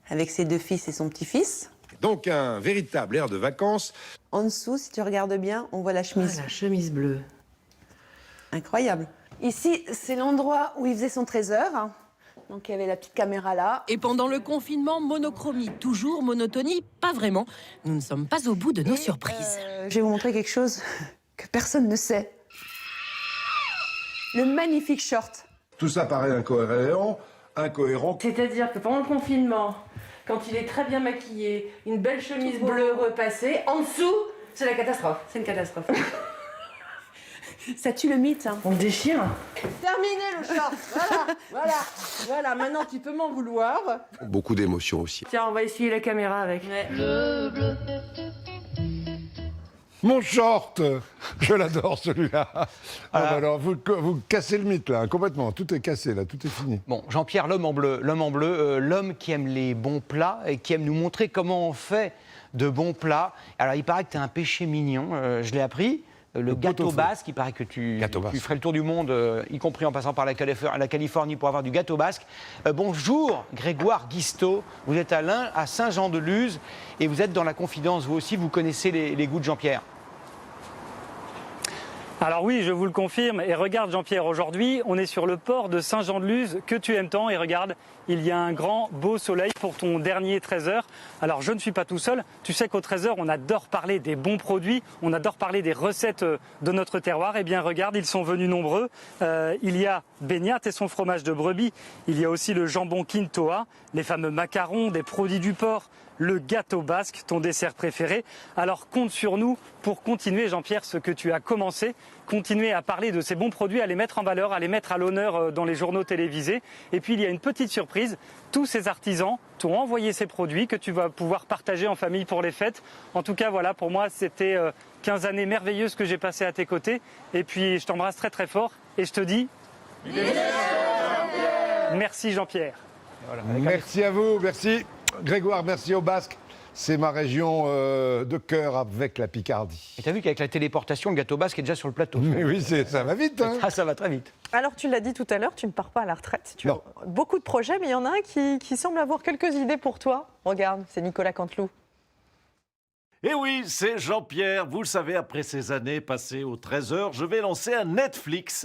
avec ses deux fils et son petit-fils. Donc un véritable air de vacances. En dessous, si tu regardes bien, on voit la chemise. Ah, la chemise bleue. Incroyable. Ici, c'est l'endroit où il faisait son trésor. Donc il y avait la petite caméra là. Et pendant le confinement, monochromie, toujours monotonie, pas vraiment. Nous ne sommes pas au bout de nos surprises. Je vais vous montrer quelque chose que personne ne sait. Le magnifique short. Tout ça paraît incohérent. C'est-à-dire que pendant le confinement, quand il est très bien maquillé, une belle chemise bleue repassée, en dessous, c'est la catastrophe. C'est une catastrophe. Ça tue le mythe. Hein. On le déchire. Terminé le short. Voilà. Maintenant, tu peux m'en vouloir. Beaucoup d'émotions aussi. Tiens, on va essuyer la caméra avec. Bleu, bleu. Mon short, je l'adore celui-là. Ah, bah alors vous cassez le mythe là, complètement. Tout est cassé là, tout est fini. Bon, Jean-Pierre, l'homme en bleu, l'homme qui aime les bons plats et qui aime nous montrer comment on fait de bons plats. Alors il paraît que tu as un péché mignon, je l'ai appris. Le gâteau basque, il paraît que tu ferais le tour du monde, y compris en passant par la Californie pour avoir du gâteau basque. Bonjour Grégoire Guisteau, vous êtes à Saint-Jean-de-Luz et vous êtes dans la confidence, vous aussi, vous connaissez les goûts de Jean-Pierre. Alors oui, je vous le confirme. Et regarde Jean-Pierre, aujourd'hui, on est sur le port de Saint-Jean-de-Luz, que tu aimes tant. Et regarde, il y a un grand beau soleil pour ton dernier 13h. Alors je ne suis pas tout seul. Tu sais qu'au 13h, on adore parler des bons produits, on adore parler des recettes de notre terroir. Eh bien regarde, ils sont venus nombreux. Il y a Beignat et son fromage de brebis. Il y a aussi le jambon Quintoa, les fameux macarons, des produits du porc, le gâteau basque, ton dessert préféré. Alors compte sur nous pour continuer, Jean-Pierre, ce que tu as commencé, continuer à parler de ces bons produits, à les mettre en valeur, à les mettre à l'honneur dans les journaux télévisés. Et puis il y a une petite surprise, tous ces artisans t'ont envoyé ces produits que tu vas pouvoir partager en famille pour les fêtes. En tout cas, voilà, pour moi, c'était 15 années merveilleuses que j'ai passées à tes côtés. Et puis je t'embrasse très très fort et je te dis... Merci Jean-Pierre. Voilà, merci à vous, merci. Grégoire, merci au Basque. C'est ma région de cœur avec la Picardie. Et t'as vu qu'avec la téléportation, le gâteau basque est déjà sur le plateau. Mais oui, ça va vite. Hein. Ça va très vite. Alors, tu l'as dit tout à l'heure, tu ne pars pas à la retraite. Tu as beaucoup de projets, mais il y en a un qui semble avoir quelques idées pour toi. Regarde, c'est Nicolas Canteloup. Et oui, c'est Jean-Pierre. Vous le savez, après ces années passées au Trésor, je vais lancer un Netflix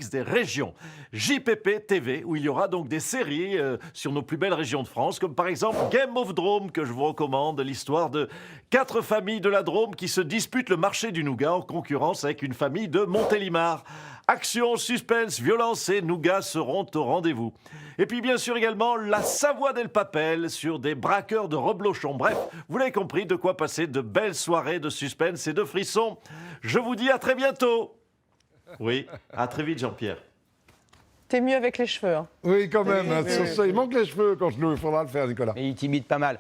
des régions. JPP TV, où il y aura donc des séries sur nos plus belles régions de France, comme par exemple Game of Drôme, que je vous recommande, l'histoire de 4 familles de la Drôme qui se disputent le marché du nougat en concurrence avec une famille de Montélimar. Action, suspense, violence et nougat seront au rendez-vous. Et puis bien sûr également la Savoie del Papel sur des braqueurs de reblochon. Bref, vous l'avez compris, de quoi passer de belles soirées de suspense et de frissons. Je vous dis à très bientôt. Oui, à très vite Jean-Pierre. T'es mieux avec les cheveux. Hein. Oui, quand même. Oui. Il manque les cheveux quand il faudra le faire, Nicolas. Et il t'imite pas mal.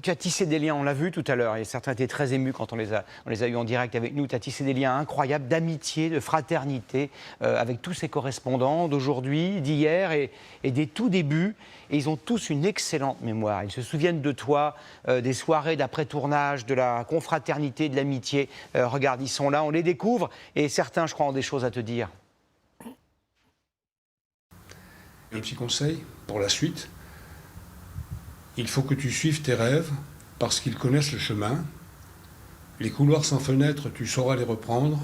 Tu as tissé des liens, on l'a vu tout à l'heure, et certains étaient très émus quand on les a eus en direct avec nous. Tu as tissé des liens incroyables d'amitié, de fraternité, avec tous ces correspondants d'aujourd'hui, d'hier et des tout débuts. Et ils ont tous une excellente mémoire. Ils se souviennent de toi, des soirées d'après-tournage, de la confraternité, de l'amitié. Regarde, ils sont là, on les découvre, et certains, je crois, ont des choses à te dire. Un petit conseil pour la suite, il faut que tu suives tes rêves parce qu'ils connaissent le chemin. Les couloirs sans fenêtre, tu sauras les reprendre,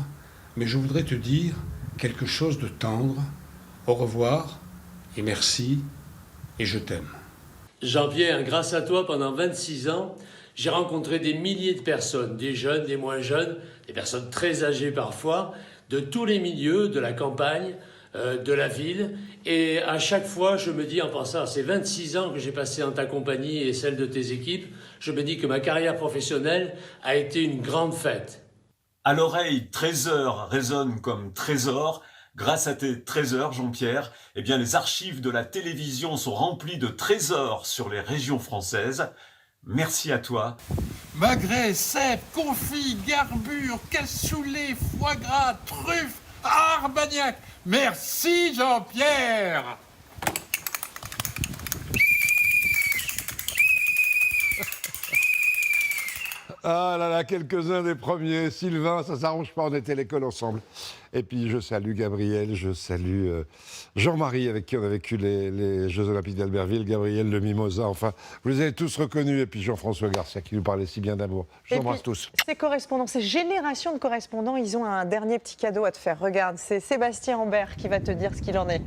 mais je voudrais te dire quelque chose de tendre. Au revoir et merci et je t'aime. Jean-Pierre, grâce à toi, pendant 26 ans, j'ai rencontré des milliers de personnes, des jeunes, des moins jeunes, des personnes très âgées parfois, de tous les milieux, de la campagne, de la ville. Et à chaque fois, je me dis, en pensant à ces 26 ans que j'ai passés en ta compagnie et celle de tes équipes, je me dis que ma carrière professionnelle a été une grande fête. À l'oreille, Trésor résonne comme trésor. Grâce à tes trésors, Jean-Pierre, eh bien, les archives de la télévision sont remplies de trésors sur les régions françaises. Merci à toi. Magret, cèpe, confit, garbure, cassoulet, foie gras, truffe, Armagnac. Merci Jean-Pierre. Ah là là, quelques-uns des premiers. Sylvain, ça s'arrange pas, on était à l'école ensemble. Et puis je salue Gabriel, je salue Jean-Marie avec qui on a vécu les Jeux Olympiques d'Albertville, Gabriel le Mimosa, enfin, vous les avez tous reconnus. Et puis Jean-François Garcia qui nous parlait si bien d'amour. Je vous embrasse tous. Ces correspondants, ces générations de correspondants, ils ont un dernier petit cadeau à te faire. Regarde, c'est Sébastien Ambert qui va te dire ce qu'il en est.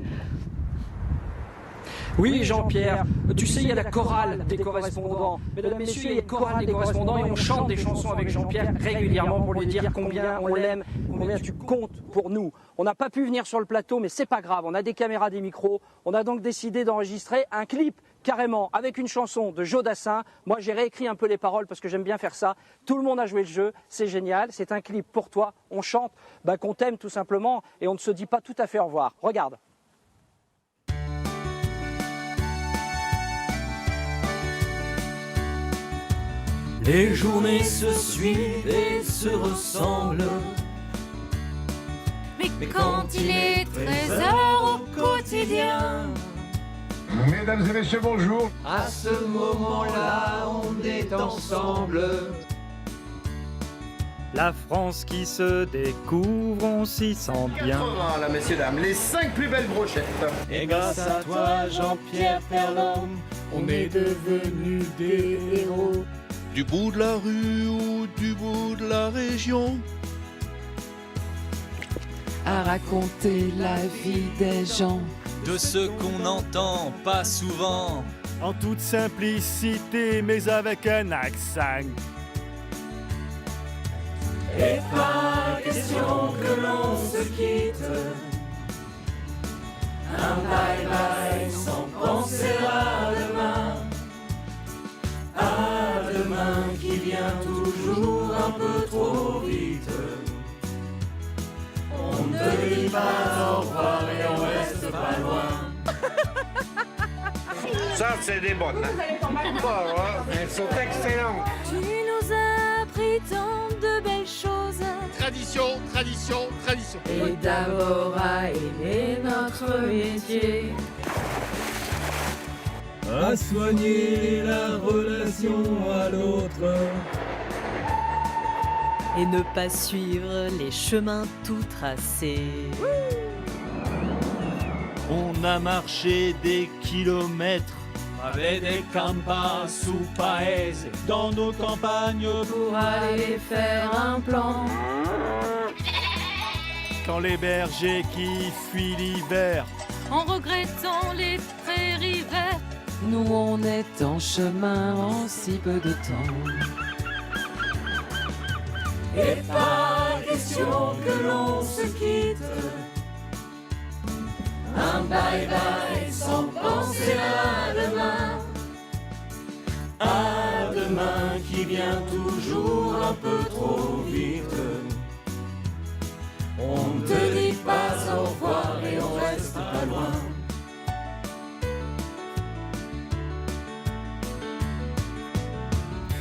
Oui, Jean-Pierre, tu sais, il y a la chorale des correspondants. Mesdames, messieurs, il y a la chorale des correspondants et on chante des chansons avec Jean-Pierre régulièrement pour lui dire combien on l'aime, combien tu comptes pour nous. On n'a pas pu venir sur le plateau, mais c'est pas grave, on a des caméras, des micros. On a donc décidé d'enregistrer un clip carrément avec une chanson de Joe Dassin. Moi, j'ai réécrit un peu les paroles parce que j'aime bien faire ça. Tout le monde a joué le jeu, c'est génial. C'est un clip pour toi, on chante qu'on t'aime tout simplement et on ne se dit pas tout à fait au revoir. Regarde. Les journées se suivent et se ressemblent. Mais quand il est 13h au quotidien. Mesdames et messieurs, bonjour. À ce moment-là, on est ensemble. La France qui se découvre, on s'y sent bien. 80 là, messieurs, dames, les 5 plus belles brochettes. Et grâce à toi, Jean-Pierre Perlon, on est devenus des héros. Du bout de la rue ou du bout de la région, À raconter la vie des gens. de ce qu'on n'entend pas souvent. En toute simplicité, mais avec un accent. Et pas question que l'on se quitte. Un bye-bye sans penser à demain. À demain qui vient toujours un peu trop vite. On ne te dit pas au revoir et on reste pas loin. Ça, c'est des bonnes. Elles sont excellentes. Tu nous as appris tant de belles choses. Tradition, tradition, tradition. Et d'abord à aimer notre métier. À soigner la relation à l'autre. Et ne pas suivre les chemins tout tracés. On a marché des kilomètres avec des campas sous paese, dans nos campagnes pour aller faire un plan. Quand les bergers qui fuient l'hiver, En regrettant les prairies vertes, nous on est en chemin en si peu de temps. Et pas question que l'on se quitte, un bye bye sans penser à demain. À demain qui vient toujours un peu trop vite. On ne te dit pas au revoir et on reste pas loin.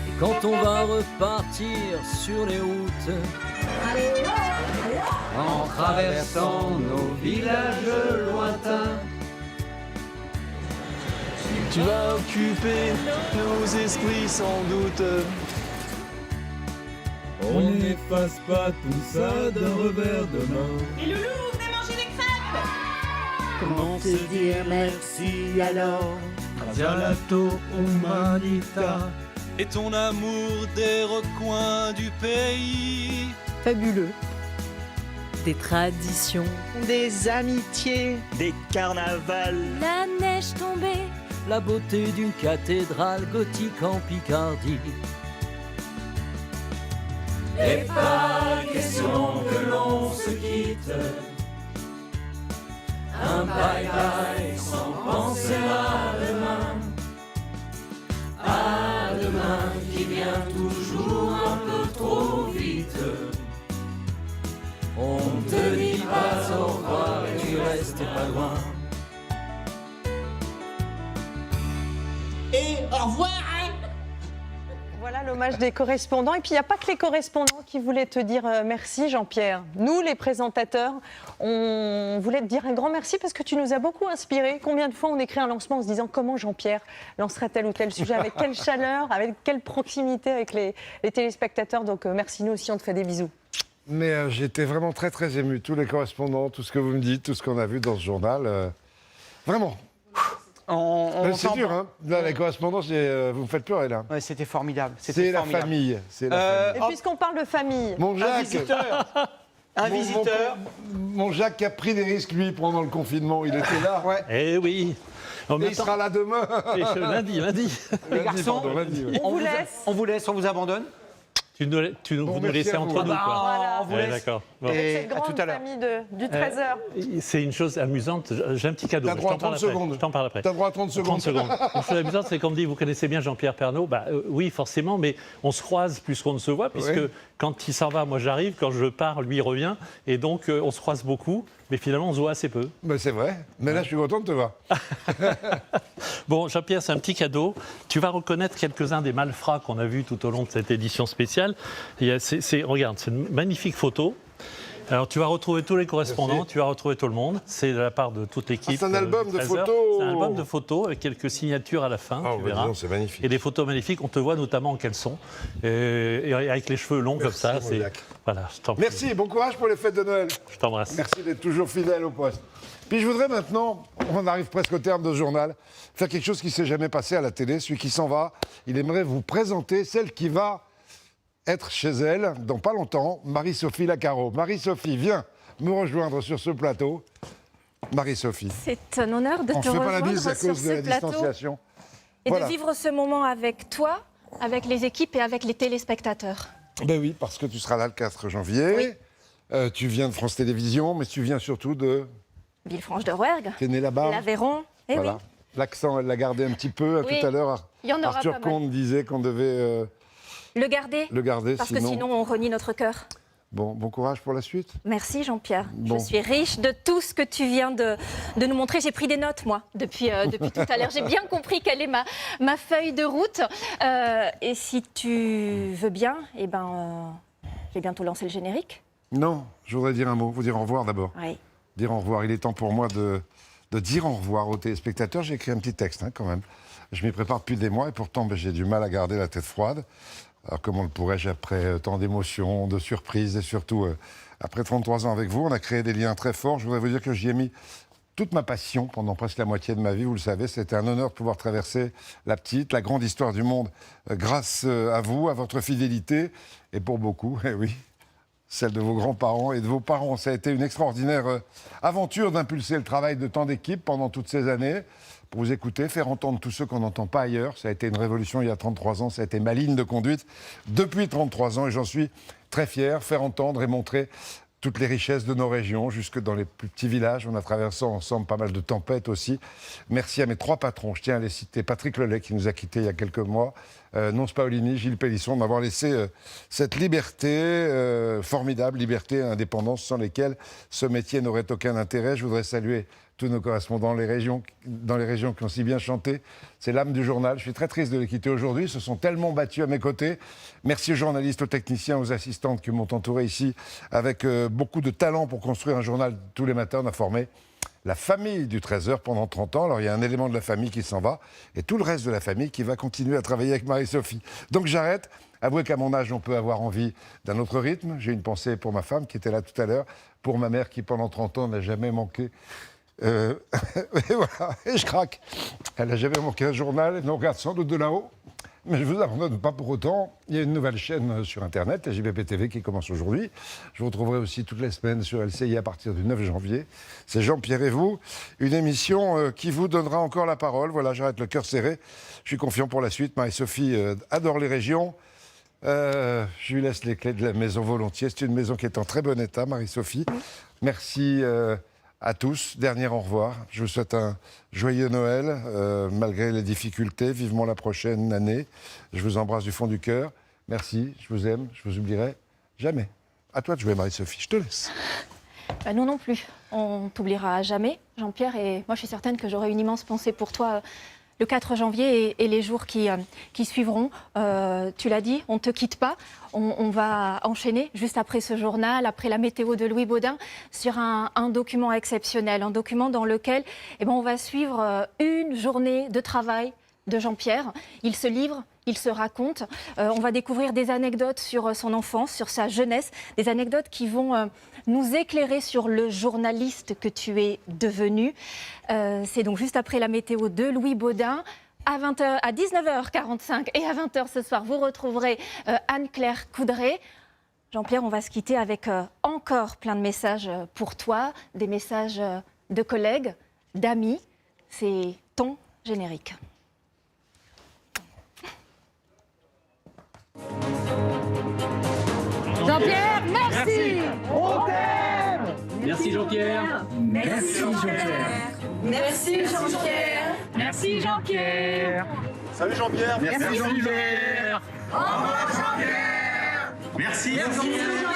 Et quand on va repartir sur les routes, en traversant nos villages lointains, tu vas occuper nos esprits sans doute. On n'efface pas tout ça d'un revers de main. Les loulous, venez manger des crêpes. Comment se dire merci alors? Galato Humanita et ton amour des recoins du pays. Fabuleux. Des traditions, Des amitiés, Des carnavals, La neige tombée, la beauté d'une cathédrale gothique en Picardie. Et pas question que l'on se quitte, un bye bye sans penser à demain. À demain qui vient toujours un peu trop vite. On ne te dit pas au revoir et tu restes pas loin. et au revoir. Voilà l'hommage des correspondants. Et puis, il n'y a pas que les correspondants qui voulaient te dire merci, Jean-Pierre. Nous, les présentateurs, on voulait te dire un grand merci parce que tu nous as beaucoup inspirés. Combien de fois on écrit un lancement en se disant comment Jean-Pierre lancerait tel ou tel sujet, avec quelle chaleur, avec quelle proximité avec les téléspectateurs. Donc, merci, nous aussi, on te fait des bisous. Mais j'étais vraiment très très ému. Tous les correspondants, tout ce que vous me dites, tout ce qu'on a vu dans ce journal, vraiment. C'est dur, hein. Là, les correspondants, vous me faites pleurer, là. Ouais, c'était formidable. C'est la famille. C'est la famille. Et puisqu'on parle de famille... Mon Jacques, un visiteur. Un visiteur. Mon Jacques qui a pris des risques, lui, pendant le confinement. Il était là. Ouais. Eh oui. Et il sera là demain. Lundi. Les garçons, lundi, on vous laisse, on vous abandonne. Vous nous laissez entre nous, quoi. Voilà, on vous laisse. D'accord. Bon. Et Cette à grande tout à l'heure. famille du 13h. C'est une chose amusante. J'ai un petit cadeau. T'as droit à 30 secondes. Je t'en parle après. T'as droit à 30 secondes. 30 secondes. Une chose amusante, c'est qu'on me dit, vous connaissez bien Jean-Pierre Pernaut. Oui, forcément, mais on se croise plus qu'on ne se voit, puisque quand il s'en va, moi j'arrive, quand je pars, lui il revient, et donc on se croise beaucoup, mais finalement on se voit assez peu. Ben, c'est vrai, mais là je suis content de te voir. Bon, Jean-Pierre, c'est un petit cadeau. Tu vas reconnaître quelques-uns des malfrats qu'on a vus tout au long de cette édition spéciale. Regarde, c'est une magnifique photo. Alors, tu vas retrouver tous les correspondants, Merci. tu vas retrouver tout le monde. C'est de la part de toute l'équipe. c'est un album de 13 photos. heures. C'est un album de photos avec quelques signatures à la fin, tu verras. C'est magnifique. Et des photos magnifiques. On te voit notamment en caleçon. Et avec les cheveux longs Merci, comme ça. mon Jacques. Voilà, je t'en prie. Merci, bon courage pour les fêtes de Noël. Je t'embrasse. Merci d'être toujours fidèle au poste. Puis je voudrais maintenant, on arrive presque au terme de ce journal, faire quelque chose qui ne s'est jamais passé à la télé. Celui qui s'en va, il aimerait vous présenter celle qui va être chez elle dans pas longtemps, Marie-Sophie Lacaro. Marie-Sophie, viens me rejoindre sur ce plateau. Marie-Sophie. C'est un honneur de On ne te fait pas la rejoindre bise à sur cause de la ce plateau distanciation. et Voilà. de vivre ce moment avec toi, avec les équipes et avec les téléspectateurs. Ben oui, parce que tu seras là le 4 janvier. Tu viens de France Télévisions, mais tu viens surtout de... Villefranche-de-Rouergue, T'es né là-bas. l'Aveyron. Eh Voilà. oui. L'accent, elle l'a gardé un petit peu. Oui. Tout à l'heure, Il y en aura Arthur pas mal. Comte disait qu'on devait Le garder. le garder. Parce que sinon, on renie notre cœur. Bon courage pour la suite. Merci Jean-Pierre. Bon. Je suis riche de tout ce que tu viens de nous montrer. J'ai pris des notes, moi, depuis tout à l'heure. J'ai bien compris quelle est ma feuille de route. Et si tu veux bien, je vais bientôt lancer le générique. Non, je voudrais dire un mot. Vous dire au revoir d'abord. Oui. Dire au revoir. Il est temps pour moi de dire au revoir aux téléspectateurs. J'ai écrit un petit texte quand même. Je m'y prépare depuis des mois et pourtant j'ai du mal à garder la tête froide. Alors comment le pourrais-je après tant d'émotions, de surprises et surtout après 33 ans avec vous, on a créé des liens très forts. Je voudrais vous dire que j'y ai mis toute ma passion pendant presque la moitié de ma vie, vous le savez. C'était un honneur de pouvoir traverser la petite, la grande histoire du monde grâce à vous, à votre fidélité et pour beaucoup, eh oui, celle de vos grands-parents et de vos parents. Ça a été une extraordinaire aventure d'impulser le travail de tant d'équipes pendant toutes ces années, pour vous écouter, faire entendre tous ceux qu'on n'entend pas ailleurs. Ça a été une révolution il y a 33 ans, ça a été ma ligne de conduite depuis 33 ans et j'en suis très fier, faire entendre et montrer toutes les richesses de nos régions, jusque dans les plus petits villages. On a traversé ensemble pas mal de tempêtes aussi. Merci à mes 3 patrons. Je tiens à les citer. Patrick Lelay, qui nous a quittés il y a quelques mois. Nonce Paolini, Gilles Pélisson, m'avoir laissé cette liberté, formidable liberté et indépendance, sans lesquelles ce métier n'aurait aucun intérêt. Je voudrais saluer tous nos correspondants dans les régions qui ont si bien chanté. C'est l'âme du journal. Je suis très triste de les quitter aujourd'hui. Ils se sont tellement battus à mes côtés. Merci aux journalistes, aux techniciens, aux assistantes qui m'ont entouré ici avec beaucoup de talent pour construire un journal tous les matins. On a formé la famille du 13h pendant 30 ans. Alors il y a un élément de la famille qui s'en va et tout le reste de la famille qui va continuer à travailler avec Marie-Sophie. Donc j'arrête. Avouez qu'à mon âge, on peut avoir envie d'un autre rythme. J'ai une pensée pour ma femme qui était là tout à l'heure, pour ma mère qui pendant 30 ans n'a jamais manqué. Et voilà, et je craque. Elle n'a jamais manqué un journal, elle nous regarde sans doute de là-haut. Mais je vous abandonne pas pour autant. Il y a une nouvelle chaîne sur Internet, la JPP TV, qui commence aujourd'hui. Je vous retrouverai aussi toutes les semaines sur LCI à partir du 9 janvier. C'est Jean-Pierre et vous, une émission qui vous donnera encore la parole. Voilà, j'arrête le cœur serré. Je suis confiant pour la suite. Marie-Sophie adore les régions. Je lui laisse les clés de la maison volontiers. C'est une maison qui est en très bon état, Marie-Sophie. Merci à tous. Dernier au revoir. Je vous souhaite un joyeux Noël, malgré les difficultés. Vivement la prochaine année. Je vous embrasse du fond du cœur. Merci, je vous aime, je vous oublierai jamais. À toi de jouer, Marie-Sophie, je te laisse. Nous non plus, on t'oubliera jamais, Jean-Pierre, et moi je suis certaine que j'aurai une immense pensée pour toi le 4 janvier et les jours qui suivront. Tu l'as dit, on ne te quitte pas. On va enchaîner juste après ce journal, après la météo de Louis Baudin, sur un document exceptionnel, un document dans lequel on va suivre une journée de travail de Jean-Pierre. Il se livre, il se raconte. On va découvrir des anecdotes sur son enfance, sur sa jeunesse, des anecdotes qui vont nous éclairer sur le journaliste que tu es devenu. C'est donc juste après la météo de Louis Baudin. À 19h45 et à 20h ce soir, vous retrouverez Anne-Claire Coudray. Jean-Pierre, on va se quitter avec encore plein de messages pour toi, des messages de collègues, d'amis. C'est ton générique. Jean-Pierre, merci. On t'aime. Merci Jean-Pierre. Merci Jean-Pierre. Merci Jean-Pierre. Merci Jean-Pierre. Salut Jean-Pierre. Merci Jean-Pierre. Au revoir Jean-Pierre. Merci. Merci Jean-Pierre.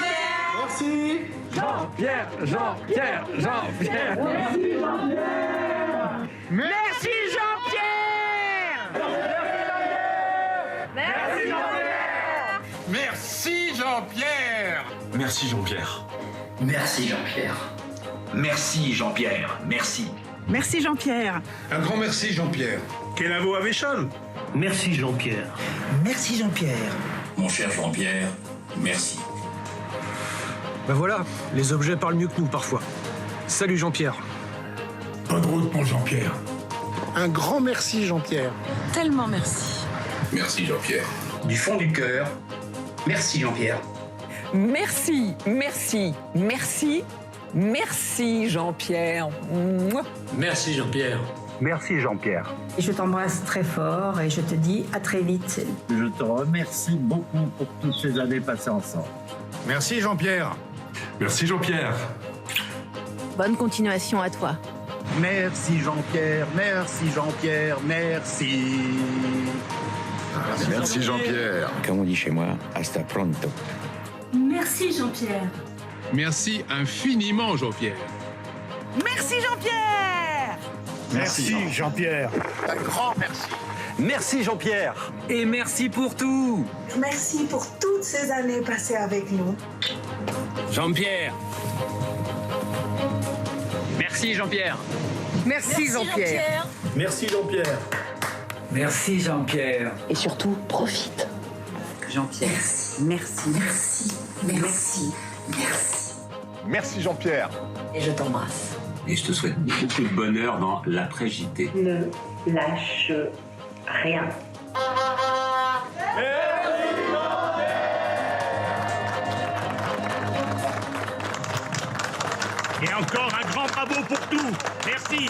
Merci. Jean-Pierre, Jean-Pierre, Jean-Pierre. Merci Jean-Pierre. Merci Jean-Pierre. Merci Jean-Pierre. Merci Jean-Pierre. Merci Jean-Pierre. Merci Jean-Pierre. Merci Jean-Pierre. Merci. Merci Jean-Pierre. Un grand merci Jean-Pierre. Quel avo avechon. Merci Jean-Pierre. Merci Jean-Pierre. Mon cher Jean-Pierre, merci. Ben voilà, les objets parlent mieux que nous parfois. Salut Jean-Pierre. Bonne route mon Jean-Pierre. Un grand merci Jean-Pierre. Tellement merci. Merci Jean-Pierre. Du fond du cœur, merci Jean-Pierre. Merci, merci, merci, merci Jean-Pierre. Mouah. Merci Jean-Pierre. Merci Jean-Pierre. Je t'embrasse très fort et je te dis à très vite. Je te remercie beaucoup pour toutes ces années passées ensemble. Merci Jean-Pierre. Merci Jean-Pierre. Bonne continuation à toi. Merci Jean-Pierre, merci Jean-Pierre, merci. Merci Jean-Pierre. Comme on dit chez moi, hasta pronto. Merci Jean-Pierre. Merci infiniment Jean-Pierre. Merci Jean-Pierre. Merci Jean-Pierre. Un grand merci. Merci Jean-Pierre. Et merci pour tout. Merci pour toutes ces années passées avec nous. Jean-Pierre. Merci Jean-Pierre. Merci Jean-Pierre. Merci Jean-Pierre. Merci Jean-Pierre. Et surtout, profite. Jean-Pierre. Merci. Merci. Merci. Merci. Merci Jean-Pierre. Et je t'embrasse. Et je te souhaite beaucoup de bonheur dans l'après-JT. Ne lâche rien. Et encore un grand bravo pour tout. Merci.